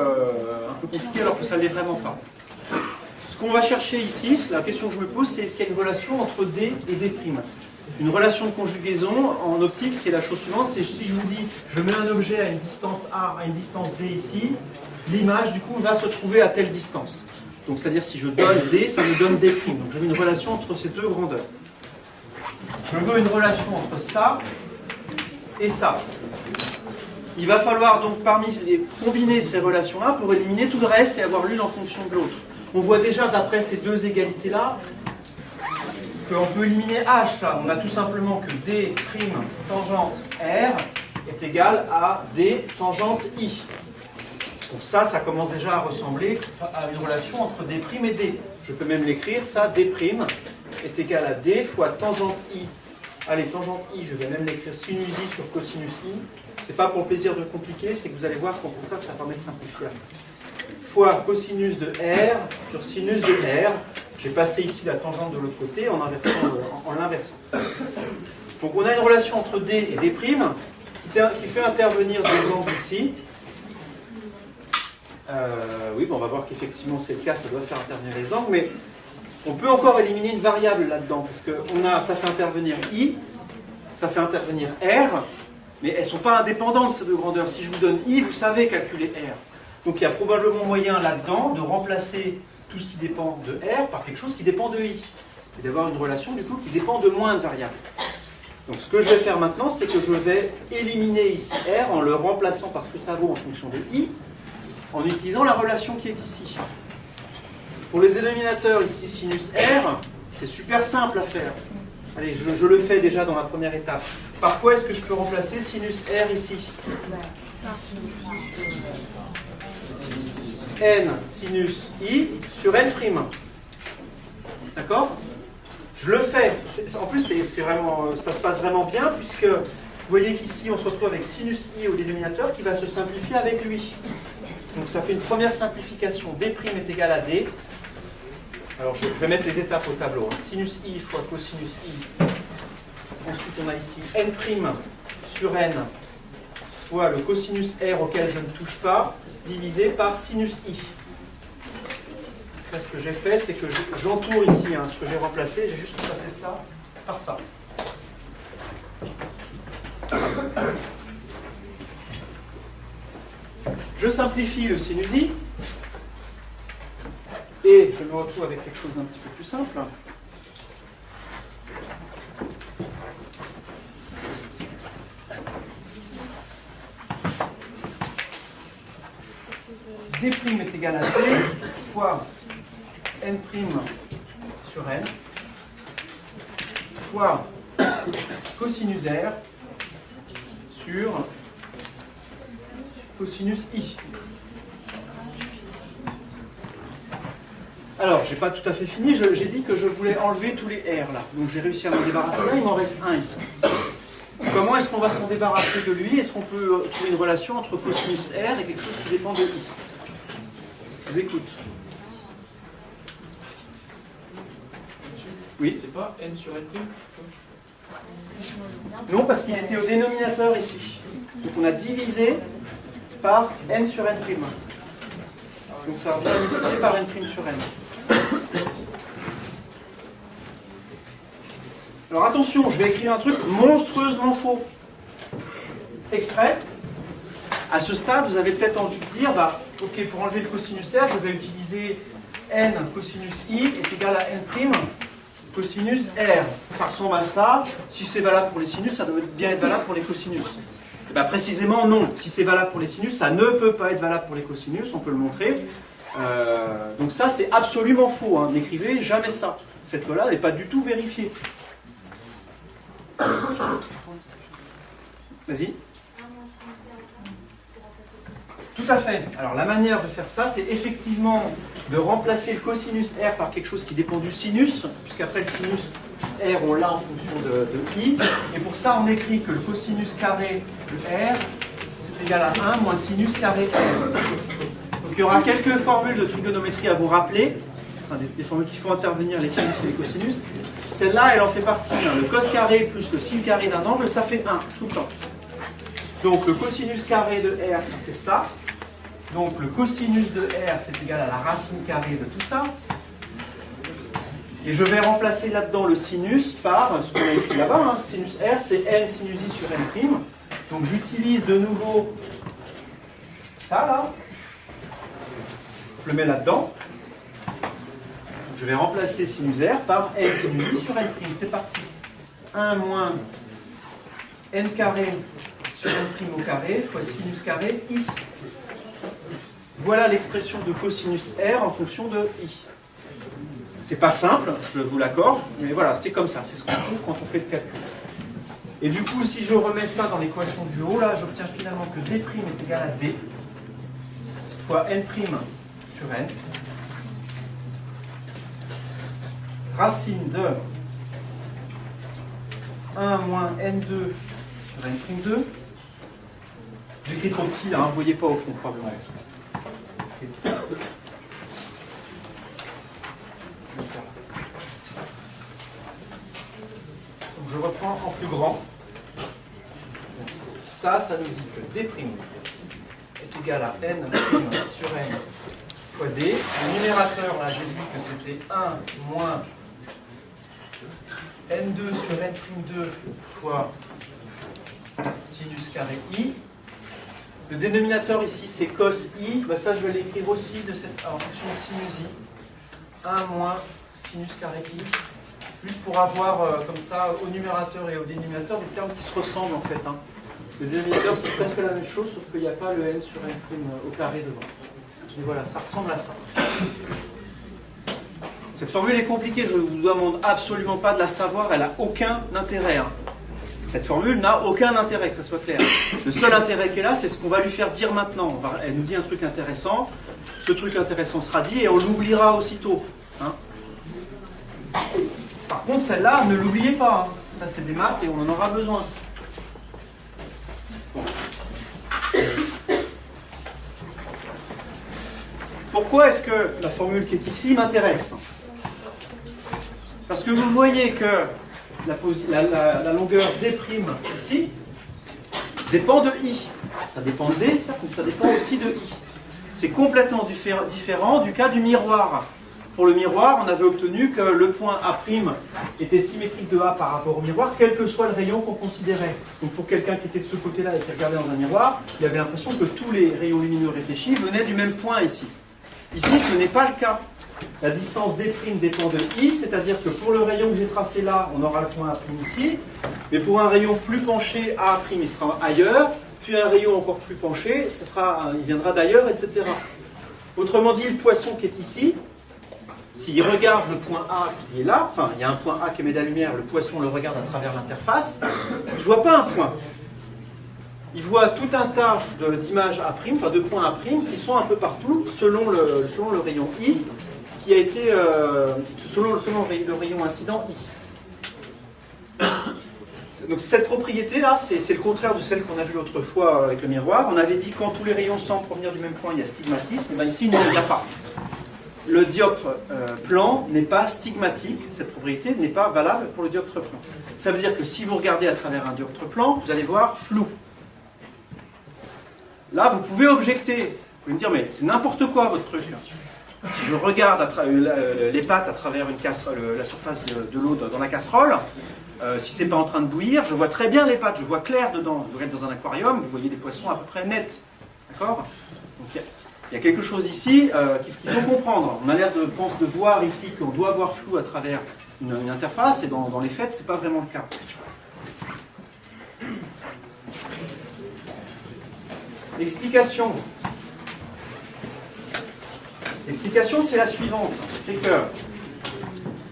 compliqué alors que ça ne l'est vraiment pas. Ce qu'on va chercher ici, la question que je me pose, c'est est-ce qu'il y a une relation entre D et D'? Une relation de conjugaison en optique, c'est la chose suivante, c'est si je vous dis, je mets un objet à une distance A, à une distance D ici, l'image du coup va se trouver à telle distance. Donc c'est-à-dire si je donne D, ça me donne D'. Donc je veux une relation entre ces deux grandeurs. Je veux une relation entre ça et ça. Il va falloir donc combiner ces relations-là pour éliminer tout le reste et avoir l'une en fonction de l'autre. On voit déjà d'après ces deux égalités-là qu'on peut éliminer H. Là. On a tout simplement que D' tangente R est égal à D tangente I. Donc ça commence déjà à ressembler à une relation entre D' et D. Je peux même l'écrire, ça, D' est égal à D fois tangente I. Allez, tangente I, je vais même l'écrire sinus I sur cosinus I. C'est pas pour le plaisir de compliquer, c'est que vous allez voir qu'au contraire, ça permet de simplifier. Fois cosinus de R sur sinus de R. J'ai passé ici la tangente de l'autre côté en l'inversant. Donc on a une relation entre D et D' qui fait intervenir des angles ici. Oui, bon, on va voir qu'effectivement c'est le cas, ça doit faire intervenir les angles, mais on peut encore éliminer une variable là-dedans, parce que ça fait intervenir I, ça fait intervenir R, mais elles ne sont pas indépendantes ces deux grandeurs. Si je vous donne I, vous savez calculer R. Donc il y a probablement moyen là-dedans de remplacer tout ce qui dépend de R par quelque chose qui dépend de I, et d'avoir une relation du coup qui dépend de moins de variables. Donc ce que je vais faire maintenant, c'est que je vais éliminer ici R en le remplaçant par ce que ça vaut en fonction de I, en utilisant la relation qui est ici. Pour le dénominateur ici sinus R, c'est super simple à faire. Allez, je le fais déjà dans la première étape. Par quoi est-ce que je peux remplacer sinus R ici? N sinus I sur N'. D'accord? Je le fais. En plus, ça se passe vraiment bien, puisque vous voyez qu'ici, on se retrouve avec sinus I au dénominateur qui va se simplifier avec lui. Donc ça fait une première simplification. D' est égal à D. Alors je vais mettre les étapes au tableau. Sinus I fois cosinus I. Ensuite on a ici N' sur N fois le cosinus R auquel je ne touche pas, divisé par sinus I. Là, ce que j'ai fait, c'est que j'entoure ici ce que j'ai remplacé. J'ai juste remplacé ça par ça. Je simplifie le sinus I et je me retrouve avec quelque chose d'un petit peu plus simple. D' est égal à D fois N' sur N fois cosinus R sur cosinus I. Alors, j'ai pas tout à fait fini, j'ai dit que je voulais enlever tous les R là. Donc j'ai réussi à m'en débarrasser là, il m'en reste un ici. Comment est-ce qu'on va s'en débarrasser de lui? Est-ce qu'on peut trouver une relation entre cosinus R et quelque chose qui dépend de I? Je vous écoute. Oui? C'est pas N sur N'? Non, parce qu'il était au dénominateur ici. Donc on a divisé par N sur N'. Donc ça revient à multiplier par N' sur N. Alors attention, je vais écrire un truc monstrueusement faux. Extrait. À ce stade, vous avez peut-être envie de dire, ok, pour enlever le cosinus R, je vais utiliser N cosinus I est égal à N' cosinus R. Ça ressemble à ça. Si c'est valable pour les sinus, ça doit bien être valable pour les cosinus. Et bien précisément non. Si c'est valable pour les sinus, ça ne peut pas être valable pour les cosinus, on peut le montrer. Donc ça, c'est absolument faux. Hein. N'écrivez jamais ça. Cette loi-là n'est pas du tout vérifiée. Vas-y. Tout à fait. Alors la manière de faire ça, c'est effectivement de remplacer le cosinus R par quelque chose qui dépend du sinus, puisqu'après le sinus R, on l'a en fonction de I. Et pour ça, on écrit que le cosinus carré de R, c'est égal à 1 moins sinus carré R. Donc il y aura quelques formules de trigonométrie à vous rappeler. enfin des formules qui font intervenir les sinus et les cosinus. Celle-là, elle en fait partie. Le cos carré plus le sin carré d'un angle, ça fait 1 tout le temps. Donc le cosinus carré de R, ça fait ça. Donc le cosinus de R, c'est égal à la racine carrée de tout ça. Et je vais remplacer là-dedans le sinus par ce qu'on a écrit là-bas. Sinus R, c'est n sinus i sur n'. Donc j'utilise de nouveau ça là. Je le mets là-dedans. Je vais remplacer sinus R par n sinus i sur n'. C'est parti. 1 moins n carré sur n' au carré fois sinus carré i. Voilà l'expression de cosinus R en fonction de i. C'est pas simple, je vous l'accorde, mais voilà, c'est comme ça, c'est ce qu'on trouve quand on fait le calcul. Et du coup, si je remets ça dans l'équation du haut, là, j'obtiens finalement que d' est égal à d fois n' sur n, racine de 1 moins n2 sur n'2. J'écris trop petit, là, hein, vous ne voyez pas au fond, probablement. Donc je reprends en plus grand. Ça nous dit que d' est égal à n' sur n fois d. Le numérateur, là, j'ai dit que c'était 1 moins n2 sur n'2 fois sinus carré i. Le dénominateur ici, c'est cos i. Ben ça, je vais l'écrire aussi en fonction de sinus i. 1 moins sinus carré i. Juste pour avoir, comme ça, au numérateur et au dénominateur, des termes qui se ressemblent, en fait. Le dénominateur, c'est presque la même chose, sauf qu'il n'y a pas le n sur n' au carré devant. Et voilà, ça ressemble à ça. Cette formule est compliquée, je ne vous demande absolument pas de la savoir, elle n'a aucun intérêt. Cette formule n'a aucun intérêt, que ça soit clair. Le seul intérêt qu'elle a, c'est ce qu'on va lui faire dire maintenant. Elle nous dit un truc intéressant, ce truc intéressant sera dit et on l'oubliera aussitôt. Par contre, celle-là, ne l'oubliez pas. Ça, c'est des maths et on en aura besoin. Pourquoi est-ce que la formule qui est ici m'intéresse? Parce que vous voyez que la longueur d' ici dépend de i. Ça dépend de d, certes, mais ça dépend aussi de i. C'est complètement différent du cas du miroir. Pour le miroir, on avait obtenu que le point A' était symétrique de A par rapport au miroir, quel que soit le rayon qu'on considérait. Donc pour quelqu'un qui était de ce côté-là et qui regardait dans un miroir, il avait l'impression que tous les rayons lumineux réfléchis venaient du même point ici. Ici, ce n'est pas le cas. La distance d' dépend de i, c'est-à-dire que pour le rayon que j'ai tracé là, on aura le point A' ici, mais pour un rayon plus penché, A', il sera ailleurs, puis un rayon encore plus penché, il viendra d'ailleurs, etc. Autrement dit, le poisson qui est ici, s'il regarde le point A qui est là, enfin, il y a un point A qui émet de la lumière, le poisson le regarde à travers l'interface, il ne voit pas un point. Il voit tout un tas d'images A', enfin de points A', qui sont un peu partout, selon le rayon I, qui a été, selon le rayon incident I. Donc cette propriété-là, c'est le contraire de celle qu'on a vue l'autre fois avec le miroir. On avait dit que quand tous les rayons semblent provenir du même point, il y a stigmatisme. Et bien ici, il n'y a pas. Le dioptre plan n'est pas stigmatique, cette propriété n'est pas valable pour le dioptre plan. Ça veut dire que si vous regardez à travers un dioptre plan, vous allez voir flou. Là, vous pouvez objecter. Vous pouvez me dire, mais c'est n'importe quoi votre truc. Si je regarde les pâtes à travers la surface de l'eau dans la casserole, si c'est pas en train de bouillir, je vois très bien les pâtes, je vois clair dedans. Vous êtes dans un aquarium, vous voyez des poissons à peu près nets. D'accord? Donc il y a quelque chose ici qu'il faut comprendre. On a l'air de voir ici qu'on doit voir flou à travers une interface, et dans les faits, c'est pas vraiment le cas. L'explication. L'explication, c'est la suivante. C'est que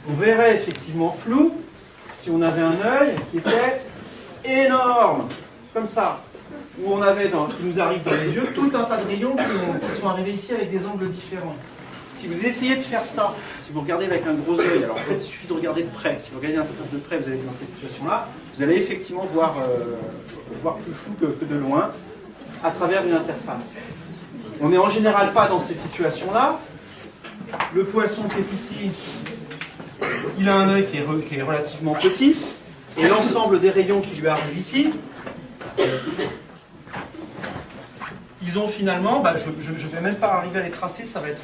on verrait effectivement flou si on avait un œil qui était énorme, comme ça, où on avait, qui nous arrive dans les yeux, tout un tas de rayons qui sont arrivés ici avec des angles différents. Si vous essayez de faire ça, si vous regardez avec un gros œil, alors en fait il suffit de regarder de près. Si vous regardez l'interface de près, vous allez dans cette situation-là, vous allez effectivement voir plus flou que de loin, à travers une interface. On n'est en général pas dans ces situations-là, le poisson qui est ici, il a un œil qui est relativement petit, et l'ensemble des rayons qui lui arrivent ici, ils ont finalement, je ne vais même pas arriver à les tracer, ça va être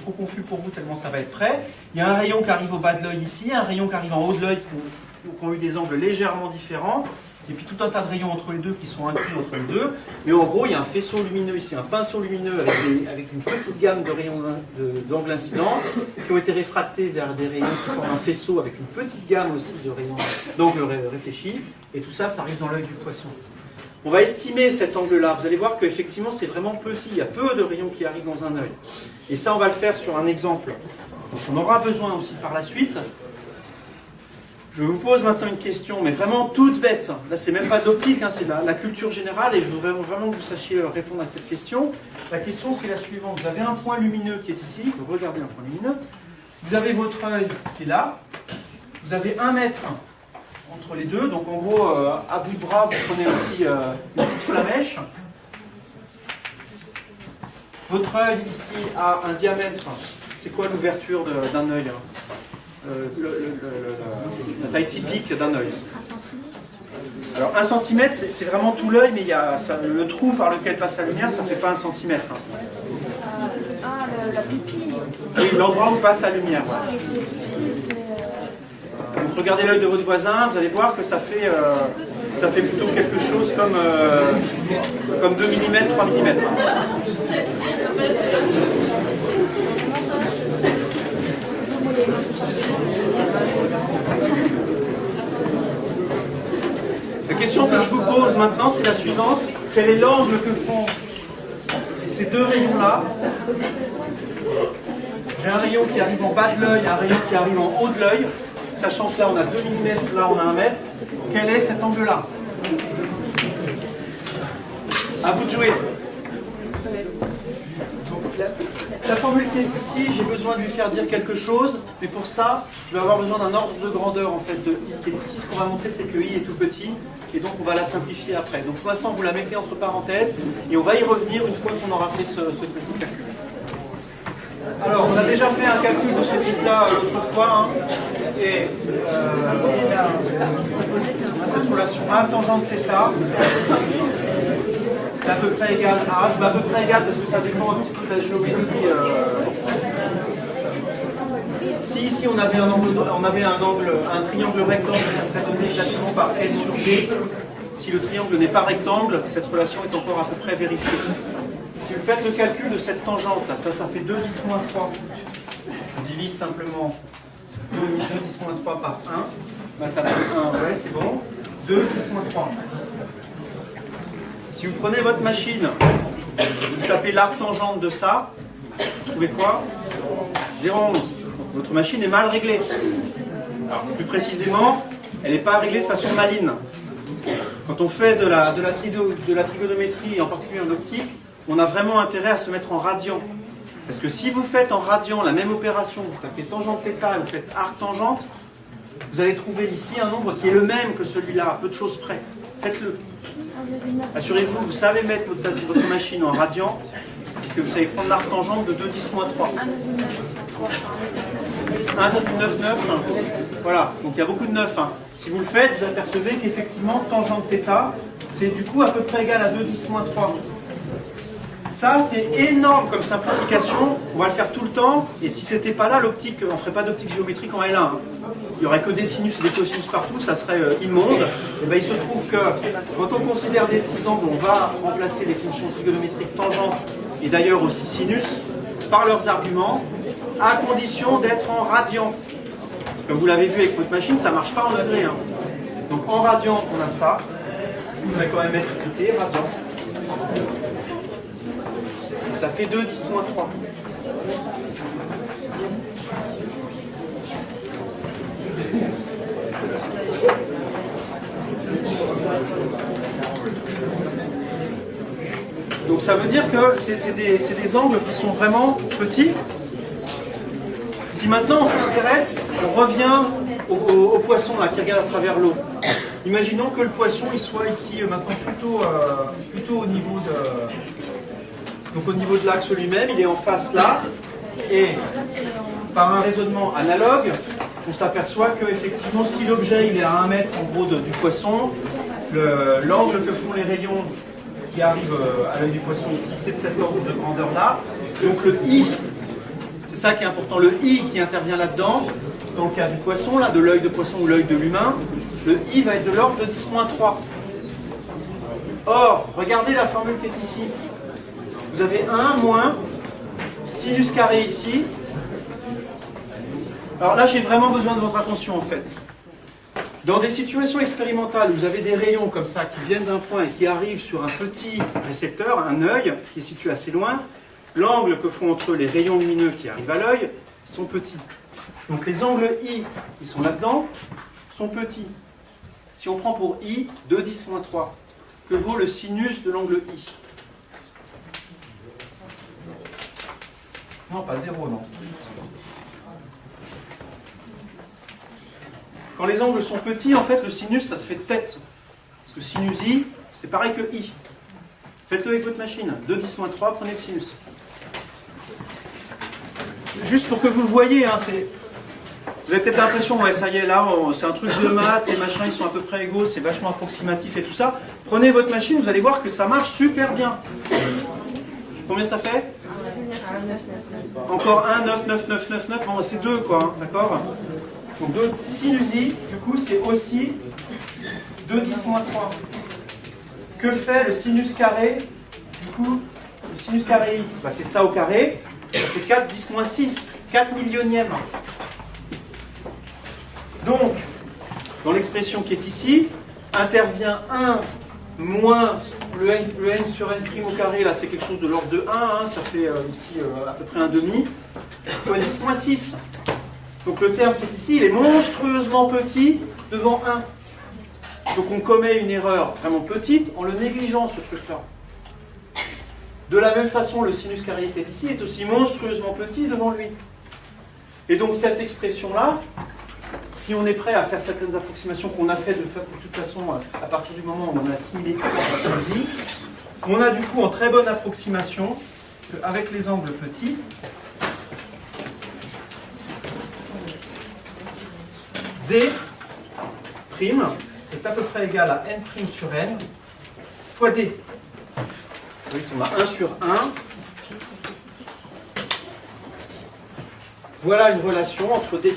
trop confus pour vous tellement ça va être près. Il y a un rayon qui arrive au bas de l'œil ici, un rayon qui arrive en haut de l'œil qui ont eu des angles légèrement différents, et puis tout un tas de rayons entre les deux qui sont inclus entre les deux. Mais en gros, il y a un faisceau lumineux ici, un pinceau lumineux avec une petite gamme de rayons d'angles incidents qui ont été réfractés vers des rayons qui forment un faisceau avec une petite gamme aussi de rayons d'angles réfléchis. Et tout ça, ça arrive dans l'œil du poisson. On va estimer cet angle-là. Vous allez voir qu'effectivement, c'est vraiment petit. Il y a peu de rayons qui arrivent dans un œil. Et ça, on va le faire sur un exemple. Donc, on aura besoin aussi par la suite. Je vous pose maintenant une question, mais vraiment toute bête. Là, c'est même pas d'optique, hein, c'est la culture générale, et je voudrais vraiment que vous sachiez répondre à cette question. La question, c'est la suivante. Vous avez un point lumineux qui est ici. Vous regardez un point lumineux. Vous avez votre œil qui est là. Vous avez 1 mètre entre les deux. Donc, en gros, à bout de bras, vous prenez une petite flamèche. Votre œil ici a un diamètre. C'est quoi l'ouverture d'un œil, la taille typique d'un œil? 1 centimètre. Alors 1 cm, c'est vraiment tout l'œil, mais il y a le trou par lequel passe la lumière, ça ne fait pas 1 cm. La pupille. Oui, l'endroit où passe la lumière. Ah, et c'est tout petit, c'est... Donc regardez l'œil de votre voisin, vous allez voir que ça fait plutôt quelque chose comme 2 mm, 3 mm. La question que je vous pose maintenant, c'est la suivante. Quel est l'angle que font ces deux rayons-là? J'ai un rayon qui arrive en bas de l'œil, un rayon qui arrive en haut de l'œil. Sachant que là, on a 2 mm, là, on a 1 mètre. Quel est cet angle-là? À vous de jouer. La formule qui est ici, j'ai besoin de lui faire dire quelque chose, mais pour ça, je vais avoir besoin d'un ordre de grandeur en fait de i qui est ici. Ce qu'on va montrer, c'est que i est tout petit, et donc on va la simplifier après. Donc pour l'instant, vous la mettez entre parenthèses, et on va y revenir une fois qu'on aura fait ce petit calcul. Alors, on a déjà fait un calcul de ce type-là l'autre fois, hein, et cette relation A tangente θ, c'est à peu près égal à H, à peu près égal parce que ça dépend un petit peu de la géométrie. Si ici on avait un triangle rectangle, ça serait donné exactement par L sur B. Si le triangle n'est pas rectangle, cette relation est encore à peu près vérifiée. Si vous faites le calcul de cette tangente, là, ça fait 2 10 moins 3. On divise simplement 2 10 moins 3 par 1. On va taper 1, ouais, c'est bon. 2 10 moins 3. Si vous prenez votre machine, vous tapez l'arc-tangente de ça, vous trouvez quoi? 0,11. Votre machine est mal réglée. Alors, plus précisément, elle n'est pas réglée de façon maligne. Quand on fait de la trigonométrie, en particulier en optique, on a vraiment intérêt à se mettre en radian. Parce que si vous faites en radian la même opération, vous tapez tangente θ et vous faites arc-tangente, vous allez trouver ici un nombre qui est le même que celui-là, à peu de choses près. Faites-le. Assurez-vous, vous savez mettre votre machine en radian, que vous savez prendre l'arc-tangente de 2 10 moins 3. 1,99. Voilà, donc il y a beaucoup de 9. Hein. Si vous le faites, vous apercevez qu'effectivement, tangente θ, c'est du coup à peu près égal à 2 10 moins 3. Ça, c'est énorme comme simplification. On va le faire tout le temps. Et si ce n'était pas là, l'optique, on ne ferait pas d'optique géométrique en L1. Hein. Il n'y aurait que des sinus et des cosinus partout, ça serait immonde. Et bien, il se trouve que quand on considère des petits angles, on va remplacer les fonctions trigonométriques tangente et d'ailleurs aussi sinus par leurs arguments, à condition d'être en radian. Comme vous l'avez vu avec votre machine, ça ne marche pas en degrés. Hein. Donc en radian, on a ça. Vous allez quand même mettre écrit radian. Ça fait 2 10 moins 3. Donc ça veut dire que c'est des angles qui sont vraiment petits. Si maintenant on s'intéresse, on revient au poisson là, qui regarde à travers l'eau. Imaginons que le poisson il soit ici maintenant plutôt au niveau de l'axe lui-même, il est en face là. Et par un raisonnement analogue, on s'aperçoit que effectivement, si l'objet il est à 1 mètre en gros du poisson, l'angle que font les rayons qui arrivent à l'œil du poisson ici, c'est de cet ordre de grandeur-là. Donc le I, c'est ça qui est important, le I qui intervient là-dedans, dans le cas du poisson, là, de l'œil de poisson ou l'œil de l'humain, le I va être de l'ordre de 10-3. Or, regardez la formule qui est ici. Vous avez 1 moins sinus carré ici. Alors là, j'ai vraiment besoin de votre attention en fait. Dans des situations expérimentales où vous avez des rayons comme ça qui viennent d'un point et qui arrivent sur un petit récepteur, un œil qui est situé assez loin, l'angle que font entre eux les rayons lumineux qui arrivent à l'œil sont petits. Donc les angles I qui sont là-dedans sont petits. Si on prend pour I 2-10-3, que vaut le sinus de l'angle I? Non, pas 0, non. Quand les angles sont petits, en fait, le sinus, ça se fait de tête. Parce que sinus I, c'est pareil que I. Faites-le avec votre machine. 2-10-3, prenez le sinus. Juste pour que vous voyez, hein, vous avez peut-être l'impression, ouais, ça y est, là, c'est un truc de maths, les machins, ils sont à peu près égaux, c'est vachement approximatif et tout ça. Prenez votre machine, vous allez voir que ça marche super bien. Combien ça fait? Encore 1, 9, 9, 9, 9, 9, bon, c'est 2, quoi, hein, d'accord? Donc 2 sinus I, du coup, c'est aussi 2-10-3. Que fait le sinus carré? Du coup, le sinus carré I, bah, c'est ça au carré, c'est 4-10-6, 4 millionièmes. Donc, dans l'expression qui est ici, intervient 1 moins le n sur n' au carré, là c'est quelque chose de l'ordre de 1, hein, ça fait ici à peu près un demi, fois 10 moins 6. Donc le terme qui est ici, il est monstrueusement petit devant 1. Donc on commet une erreur vraiment petite en le négligeant, ce truc-là. De la même façon, le sinus carré qui est ici est aussi monstrueusement petit devant lui. Et donc cette expression-là, si on est prêt à faire certaines approximations qu'on a fait de toute façon à partir du moment où on a assimilé tout ça, on a du coup en très bonne approximation qu'avec les angles petits, D' est à peu près égal à n' sur n fois D. Oui, on a 1 sur 1. Voilà une relation entre D' et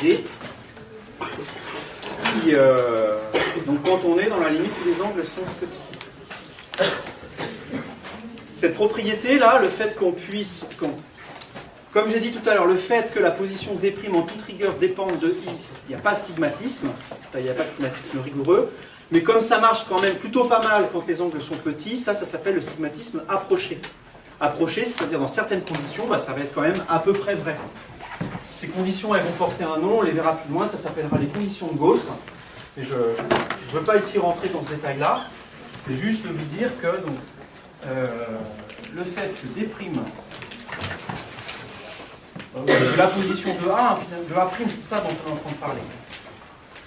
D. Donc quand on est dans la limite où les angles sont petits. Cette propriété-là, le fait qu'on puisse, comme j'ai dit tout à l'heure, le fait que la position D' en toute rigueur dépende de I, il n'y a pas de stigmatisme, il n'y a pas de stigmatisme rigoureux, mais comme ça marche quand même plutôt pas mal quand les angles sont petits, ça s'appelle le stigmatisme approché. Approché, c'est-à-dire dans certaines conditions, bah, ça va être quand même à peu près vrai. Ces conditions, elles vont porter un nom, on les verra plus loin, ça s'appellera les conditions de Gauss. Et je ne veux pas ici rentrer dans ce détail-là, c'est juste vous dire que donc, le fait que D' de la position de A, de A', c'est ça dont on est en train de parler.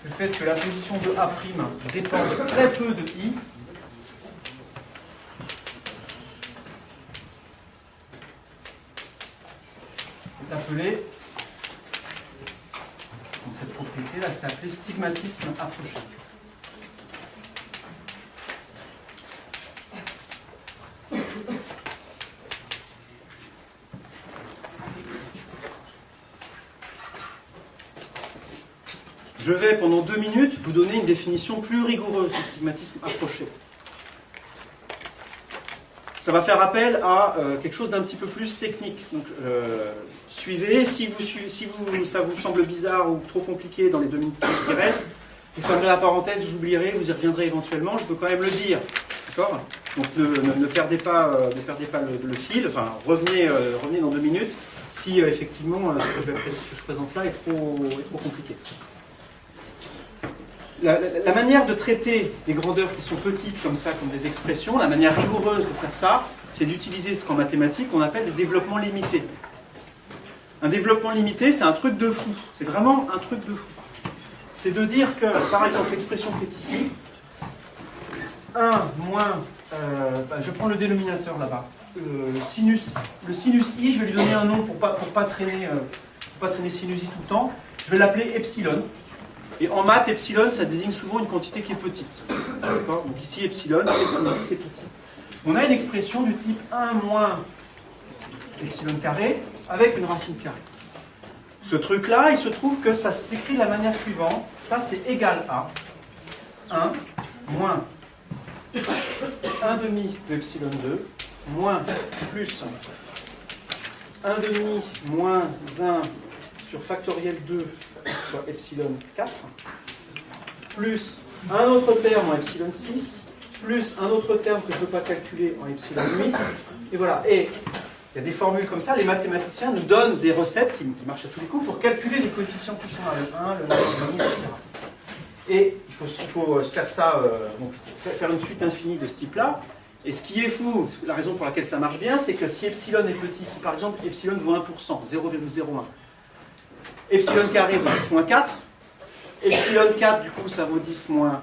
Le fait que la position de A' dépend de très peu de I, est appelé, donc cette propriété-là, c'est appelé stigmatisme approché. Je vais, pendant 2 minutes, vous donner une définition plus rigoureuse du stigmatisme approché. Ça va faire appel à quelque chose d'un petit peu plus technique. Donc, suivez. Si ça vous semble bizarre ou trop compliqué dans les 2 minutes qui restent, vous fermerez la parenthèse, vous oublierez, vous y reviendrez éventuellement. Je peux quand même le dire. D'accord ? Donc, ne perdez pas le fil. Enfin, revenez dans 2 minutes si effectivement ce que je présente là est trop compliqué. La manière de traiter des grandeurs qui sont petites comme ça, comme des expressions, la manière rigoureuse de faire ça, c'est d'utiliser ce qu'en mathématiques on appelle des développements limités. Un développement limité, c'est un truc de fou. C'est vraiment un truc de fou. C'est de dire que, par exemple, l'expression qui est ici, 1 moins, je prends le dénominateur là-bas, le sinus i, je vais lui donner un nom pour pas traîner sinus i tout le temps. Je vais l'appeler epsilon. Et en maths, epsilon, ça désigne souvent une quantité qui est petite. Donc ici, epsilon, c'est petit. On a une expression du type 1 moins epsilon carré avec une racine carrée. Ce truc-là, il se trouve que ça s'écrit de la manière suivante. Ça, c'est égal à 1 moins 1 demi de epsilon 2 moins plus 1 demi moins 1 sur factoriel 2 soit epsilon 4 plus un autre terme en epsilon 6 plus un autre terme que je ne peux pas calculer en epsilon 8 et voilà. Et il y a des formules comme ça, les mathématiciens nous donnent des recettes qui marchent à tous les coups pour calculer les coefficients qui sont là, le 1, le 9, le demi, etc. Et il faut faire ça, donc faire une suite infinie de ce type-là. Et ce qui est fou, la raison pour laquelle ça marche bien, c'est que si epsilon est petit, si par exemple epsilon vaut 1%, 0,01, epsilon carré vaut 10 moins 4, epsilon 4 du coup ça vaut 10 moins,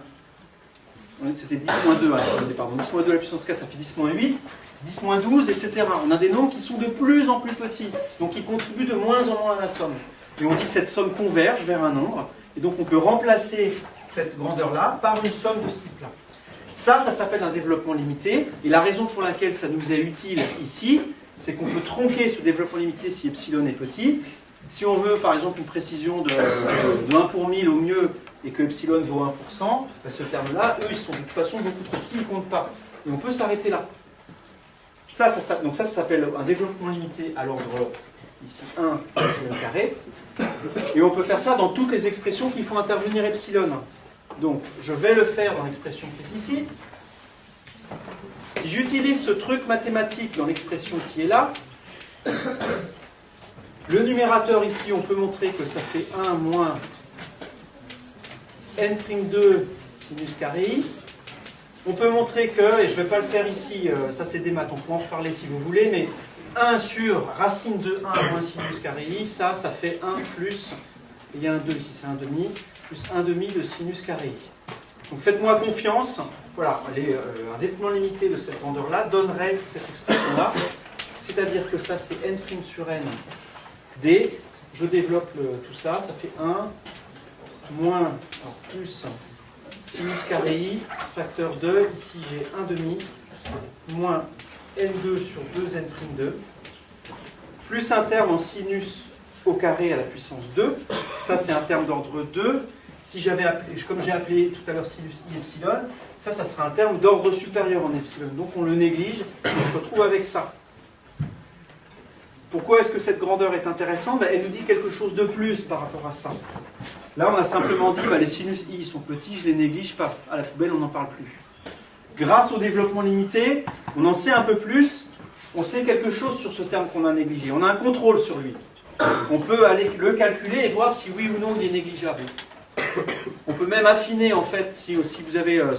c'était 10 moins 2, pardon, 10 moins 2 à la puissance 4 ça fait 10 moins 8, 10 moins 12, etc. On a des nombres qui sont de plus en plus petits, donc qui contribuent de moins en moins à la somme. Et on dit que cette somme converge vers un nombre, et donc on peut remplacer cette grandeur-là par une somme de ce type-là. Ça s'appelle un développement limité, et la raison pour laquelle ça nous est utile ici, c'est qu'on peut tronquer ce développement limité si epsilon est petit. Si on veut par exemple une précision de 1 pour 1000 au mieux, et que epsilon vaut 1%, ben ce terme-là, eux, ils sont de toute façon beaucoup trop petits, ils ne comptent pas. Et on peut s'arrêter là. Donc ça s'appelle un développement limité à l'ordre, ici, 1 epsilon carré. Et on peut faire ça dans toutes les expressions qui font intervenir epsilon. Donc, je vais le faire dans l'expression qui est ici. Si j'utilise ce truc mathématique dans l'expression qui est là, le numérateur ici, on peut montrer que ça fait 1 moins n'2 sinus carré i. On peut montrer que, et je ne vais pas le faire ici, ça c'est des maths, on peut en reparler si vous voulez, mais 1 sur racine de 1 moins sinus carré i, ça fait 1 plus, il y a un 2 ici, c'est 1 demi, plus 1 demi de sinus carré i. Donc faites-moi confiance, voilà, un développement limité de cette grandeur-là donnerait cette expression-là, c'est-à-dire que ça c'est n' sur n d, je développe tout ça, ça fait 1 moins, alors plus sinus carré i, facteur 2, ici j'ai 1 demi, moins n2 sur 2n'2, plus un terme en sinus au carré à la puissance 2, ça c'est un terme d'ordre 2, si j'avais appelé, comme j'ai appelé tout à l'heure sinus i epsilon, ça sera un terme d'ordre supérieur en epsilon, donc on le néglige, et on se retrouve avec ça. Pourquoi est-ce que cette grandeur est intéressante? Elle nous dit quelque chose de plus par rapport à ça. Là, on a simplement dit, les sinus i sont petits, je les néglige, paf, à la poubelle, on n'en parle plus. Grâce au développement limité, on en sait un peu plus, on sait quelque chose sur ce terme qu'on a négligé. On a un contrôle sur lui. On peut aller le calculer et voir si oui ou non il est négligeable. On peut même affiner, en fait, si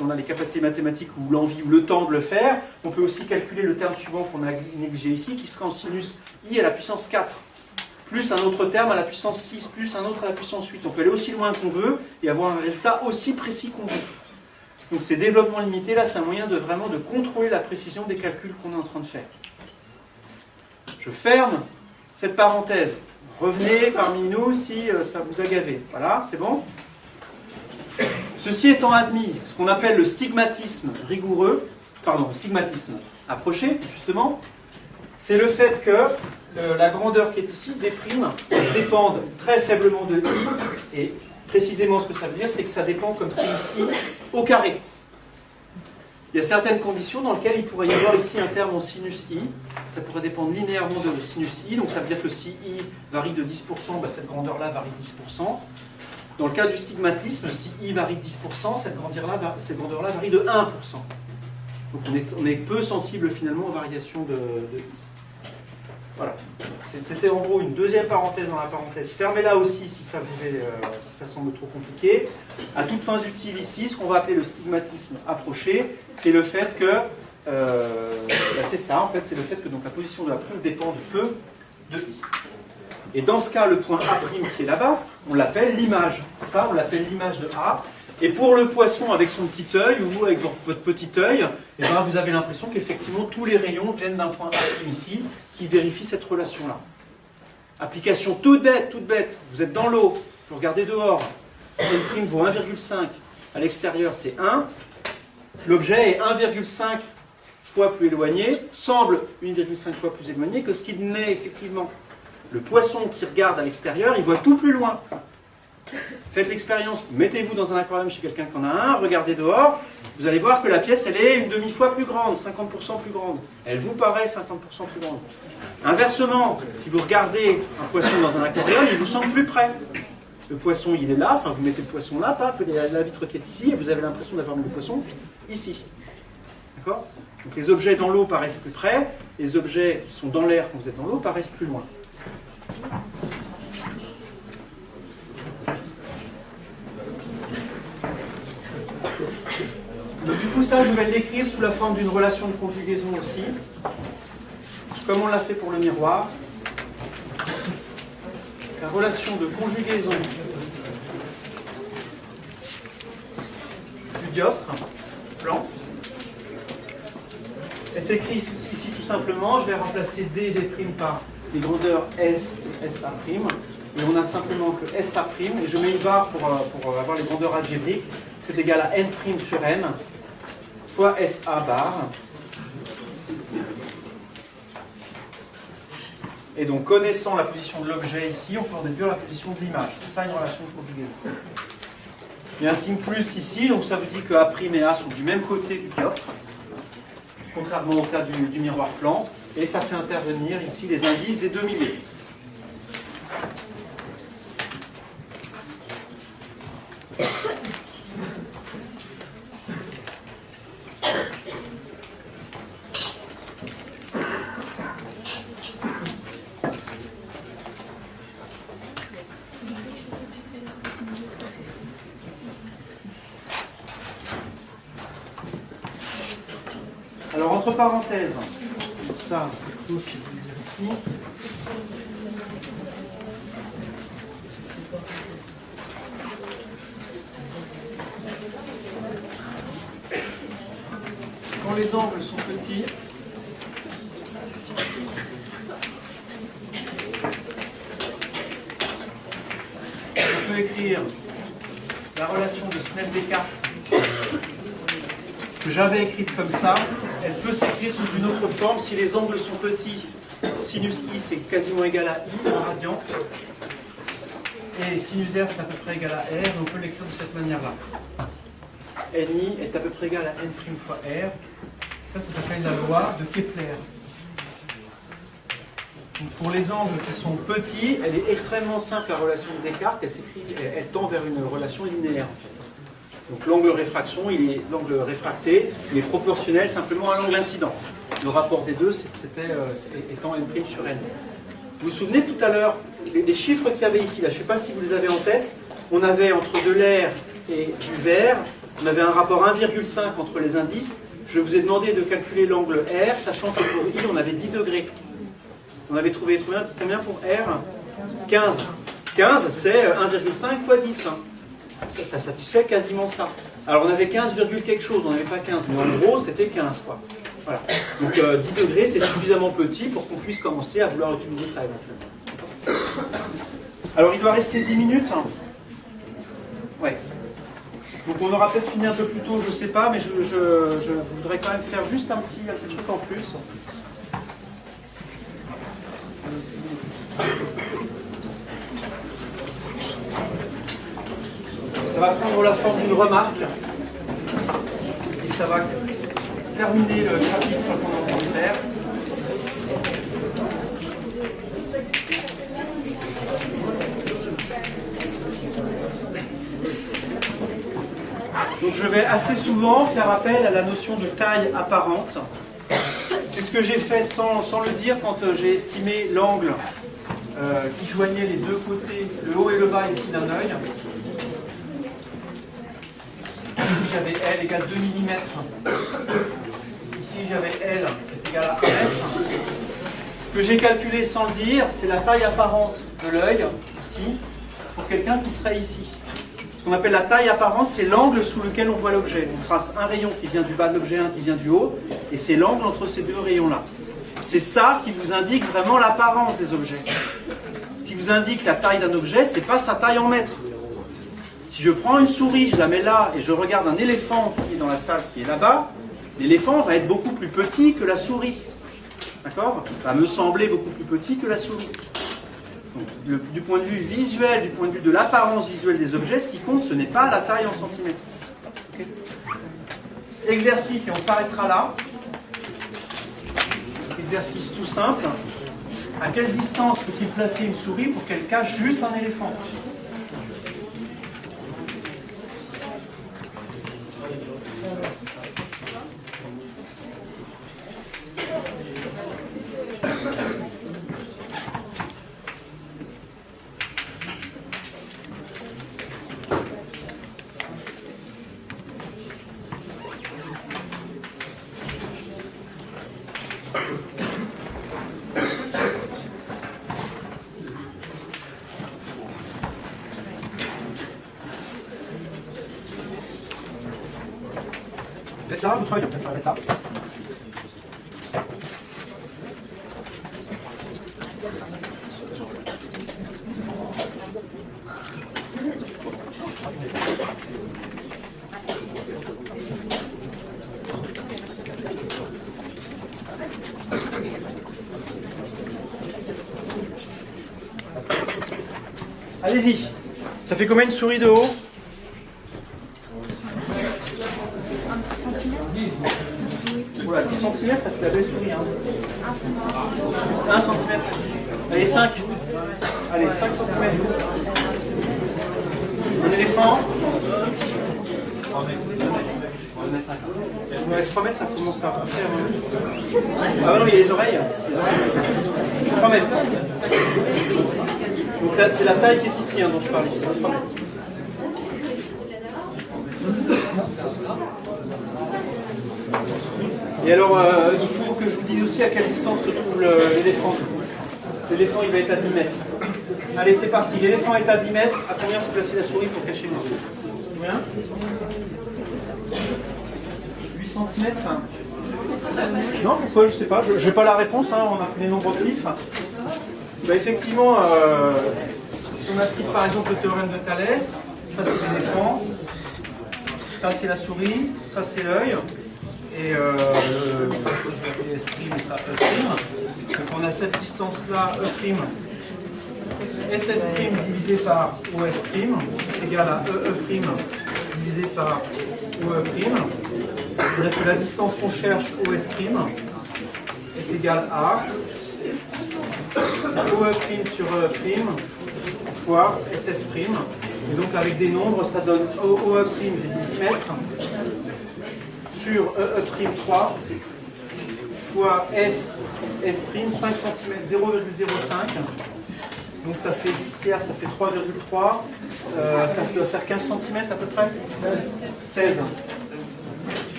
on a les capacités mathématiques ou l'envie ou le temps de le faire, on peut aussi calculer le terme suivant qu'on a négligé ici, qui sera en sinus i à la puissance 4, plus un autre terme à la puissance 6, plus un autre à la puissance 8. On peut aller aussi loin qu'on veut et avoir un résultat aussi précis qu'on veut. Donc ces développements limités, là, c'est un moyen de vraiment de contrôler la précision des calculs qu'on est en train de faire. Je ferme cette parenthèse. Revenez parmi nous si ça vous a gavé. Voilà, c'est bon? Ceci étant admis, ce qu'on appelle le stigmatisme rigoureux, pardon, le stigmatisme approché, justement, c'est le fait que la grandeur qui est ici, d'E', dépende très faiblement de i, et précisément ce que ça veut dire, c'est que ça dépend comme sinus i au carré. Il y a certaines conditions dans lesquelles il pourrait y avoir ici un terme en sinus i, ça pourrait dépendre linéairement de sinus i, donc ça veut dire que si i varie de 10%, cette grandeur-là varie de 10%. Dans le cas du stigmatisme, si i varie de 10%, cette grandeur-là varie de 1%. Donc on est peu sensible finalement aux variations de i. Voilà. C'était en gros une deuxième parenthèse dans la parenthèse. Fermez-la aussi si ça semble trop compliqué. À toutes fins utiles ici, ce qu'on va appeler le stigmatisme approché, c'est le fait que c'est ça en fait, c'est le fait que donc, la position de la preuve dépend de peu de i. Et dans ce cas, le point A' qui est là-bas, on l'appelle l'image. Ça, on l'appelle l'image de A. Et pour le poisson avec son petit œil, ou vous avec votre petit œil, eh ben, vous avez l'impression qu'effectivement tous les rayons viennent d'un point A' ici, qui vérifie cette relation-là. Application toute bête, vous êtes dans l'eau, vous regardez dehors, N' vaut 1,5, à l'extérieur c'est 1, l'objet est 1,5 fois plus éloigné, semble 1,5 fois plus éloigné que ce qu'il n'est effectivement. Le poisson qui regarde à l'extérieur, il voit tout plus loin. Faites l'expérience, mettez-vous dans un aquarium chez quelqu'un qui en a un, regardez dehors, vous allez voir que la pièce, elle est une demi-fois plus grande, 50% plus grande. Elle vous paraît 50% plus grande. Inversement, si vous regardez un poisson dans un aquarium, il vous semble plus près. Le poisson, il est là, enfin vous mettez le poisson là, paf, il y a la vitre qui est ici, et vous avez l'impression d'avoir mis le poisson ici. D'accord? Donc les objets dans l'eau paraissent plus près, les objets qui sont dans l'air quand vous êtes dans l'eau paraissent plus loin. Donc, du coup, ça, je vais l'écrire sous la forme d'une relation de conjugaison aussi, comme on l'a fait pour le miroir. La relation de conjugaison du dioptre blanc. Elle s'écrit ici tout simplement, je vais remplacer D et D' par les grandeurs S et SA', et on a simplement que SA', et je mets une barre pour avoir les grandeurs algébriques, c'est égal à N' sur N, fois SA bar. Et donc, connaissant la position de l'objet ici, on peut en déduire la position de l'image. C'est ça une relation de conjugaison. Il y a un signe plus ici, donc ça veut dire que A' et A sont du même côté du dioptre, contrairement au cas du miroir plan, et ça fait intervenir ici les indices des 2 milieux. Alors, entre parenthèses, ça, c'est quelque chose qui est ici. Quand les angles sont petits, on peut écrire la relation de Snell-Descartes que j'avais écrite comme ça. Elle peut s'écrire sous une autre forme si les angles sont petits. Sinus I c'est quasiment égal à I, un radian. Et sinus R c'est à peu près égal à R, et on peut l'écrire de cette manière-là. Ni est à peu près égal à N' fois R. Ça s'appelle la loi de Kepler. Donc pour les angles qui sont petits, elle est extrêmement simple, la relation de Descartes. Elle tend vers une relation linéaire. En fait. Donc l'angle réfraction, l'angle réfracté, il est proportionnel simplement à l'angle incident. Le rapport des deux, c'était étant N' sur N. Vous vous souvenez tout à l'heure, les chiffres qu'il y avait ici, là, je ne sais pas si vous les avez en tête, on avait entre de l'air et du verre, on avait un rapport 1,5 entre les indices. Je vous ai demandé de calculer l'angle R, sachant que pour I, on avait 10 degrés. On avait trouvé combien pour R? 15. 15, c'est 1,5 fois 10. Hein. Ça satisfait quasiment ça. Alors on avait 15, quelque chose, on n'avait pas 15, mais en gros c'était 15 quoi. Voilà. Donc 10 degrés c'est suffisamment petit pour qu'on puisse commencer à vouloir utiliser ça éventuellement. Alors il doit rester 10 minutes. Ouais. Donc on aura peut-être fini un peu plus tôt, je ne sais pas, mais je voudrais quand même faire juste un petit truc en plus. Ça va prendre la forme d'une remarque et ça va terminer le chapitre qu'on est en train de faire. Donc je vais assez souvent faire appel à la notion de taille apparente. C'est ce que j'ai fait sans le dire quand j'ai estimé l'angle qui joignait les deux côtés, le haut et le bas ici d'un œil. Ici j'avais L égale 2 mm. Ici j'avais L égale à 1 m. Ce que j'ai calculé sans le dire, c'est la taille apparente de l'œil, ici, pour quelqu'un qui serait ici. Ce qu'on appelle la taille apparente, c'est l'angle sous lequel on voit l'objet. On trace un rayon qui vient du bas de l'objet, un qui vient du haut, et c'est l'angle entre ces deux rayons-là. C'est ça qui vous indique vraiment l'apparence des objets. Ce qui vous indique la taille d'un objet, c'est pas sa taille en mètres. Si je prends une souris, je la mets là, et je regarde un éléphant qui est dans la salle, qui est là-bas, l'éléphant va être beaucoup plus petit que la souris. D'accord ? Va me sembler beaucoup plus petit que la souris. Donc, du point de vue visuel, du point de vue de l'apparence visuelle des objets, ce qui compte, ce n'est pas la taille en centimètres. Okay. Exercice, et on s'arrêtera là. Exercice tout simple. À quelle distance faut-il placer une souris pour qu'elle cache juste un éléphant ? Peut-être là, vous travaillez peut-être là. Allez-y. Ça fait combien une souris de haut ? Voilà, 10 cm, ça fait la belle souris. Hein. 1 cm. Allez, 5. Allez, 5 cm. Un éléphant. 3 mètres, ça commence à faire. Ah non, il y a les oreilles. 3 mètres. Donc là, c'est la taille qui est ici, hein, dont je parle ici. 3 mètres. Et alors, il faut que je vous dise aussi à quelle distance se trouve l'éléphant. L'éléphant, il va être à 10 mètres. Allez, c'est parti. L'éléphant est à 10 mètres. À combien faut placer la souris pour cacher le mot ? Combien ? 8 cm. Non, pourquoi ? Je ne sais pas. Je n'ai pas la réponse. Hein. On a pris les nombres de pif. Bah, effectivement, si on applique par exemple le théorème de Thalès, ça c'est l'éléphant, ça c'est la souris, ça c'est l'œil. Et S' et ça E'. Donc on a cette distance-là, E', SS' divisé par OS' égale à EE' divisé par OE'. C'est-à-dire que la distance qu'on cherche OS' est égale à OE' sur E' fois SS'. Et donc avec des nombres, ça donne OE' des 10 mètres sur EE' 3 fois S' 5 cm 0,05. Donc ça fait 10 tiers, ça fait 3,3. Ça doit faire 15 cm à peu près. 16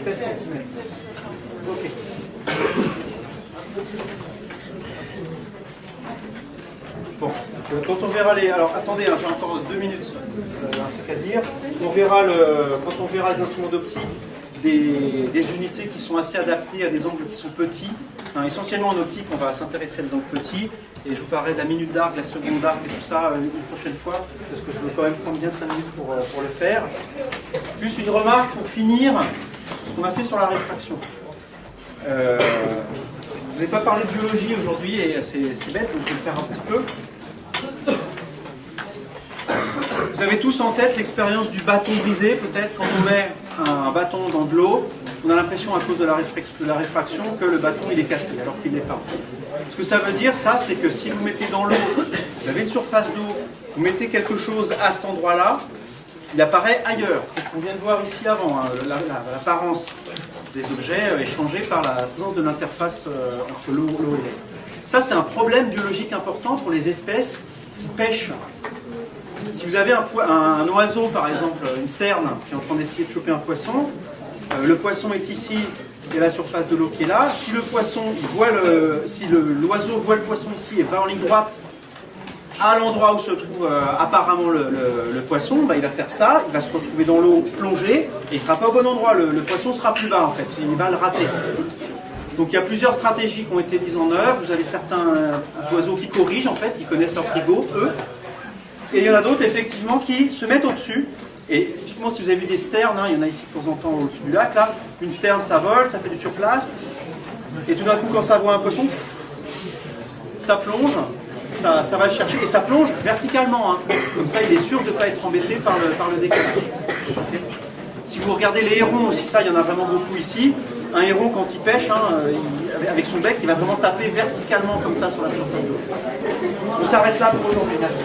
cm. Ok. Bon, quand on verra les... Alors attendez, hein, j'ai encore 2 minutes, un truc à dire. On verra quand on verra les instruments d'optique, des unités qui sont assez adaptées à des angles qui sont petits. Hein, essentiellement en optique, on va s'intéresser à des angles petits. Et je vous parlerai de la minute d'arc, la seconde d'arc et tout ça une prochaine fois, parce que je veux quand même prendre bien 5 minutes pour le faire. Juste une remarque pour finir sur ce qu'on a fait sur la réfraction. Je n'ai pas parlé de biologie aujourd'hui, et c'est bête, donc je vais le faire un petit peu. Vous avez tous en tête l'expérience du bâton brisé, peut-être quand on met un bâton dans de l'eau, on a l'impression à cause de la réfraction que le bâton il est cassé, alors qu'il n'est pas. Ce que ça veut dire, ça, c'est que si vous mettez dans l'eau, vous avez une surface d'eau, vous mettez quelque chose à cet endroit-là, il apparaît ailleurs. C'est ce qu'on vient de voir ici avant, hein. L'apparence des objets est changée par la présence de l'interface entre l'eau et l'air. Ça, c'est un problème biologique important pour les espèces qui pêchent. Si vous avez un oiseau, par exemple, une sterne, qui est en train d'essayer de choper un poisson, le poisson est ici, il y a la surface de l'eau qui est là. Si le poisson, si l'oiseau voit le poisson ici et va en ligne droite à l'endroit où se trouve apparemment le poisson, bah, il va faire ça, il va se retrouver dans l'eau plongé, et il ne sera pas au bon endroit, le poisson sera plus bas en fait, il va le rater. Donc il y a plusieurs stratégies qui ont été mises en œuvre, vous avez certains oiseaux qui corrigent en fait, ils connaissent leur frigo, eux, et il y en a d'autres effectivement qui se mettent au-dessus, et typiquement si vous avez vu des sternes, hein, il y en a ici de temps en temps au-dessus du lac, là, une sterne ça vole, ça fait du surplace, et tout d'un coup quand ça voit un poisson, ça plonge, ça va le chercher, et ça plonge verticalement, hein. Comme ça il est sûr de ne pas être embêté par le décalage. Si vous regardez les hérons aussi, ça il y en a vraiment beaucoup ici, un héron quand il pêche, hein, avec son bec, il va vraiment taper verticalement comme ça sur la surface de l'eau. On s'arrête là pour aujourd'hui, merci.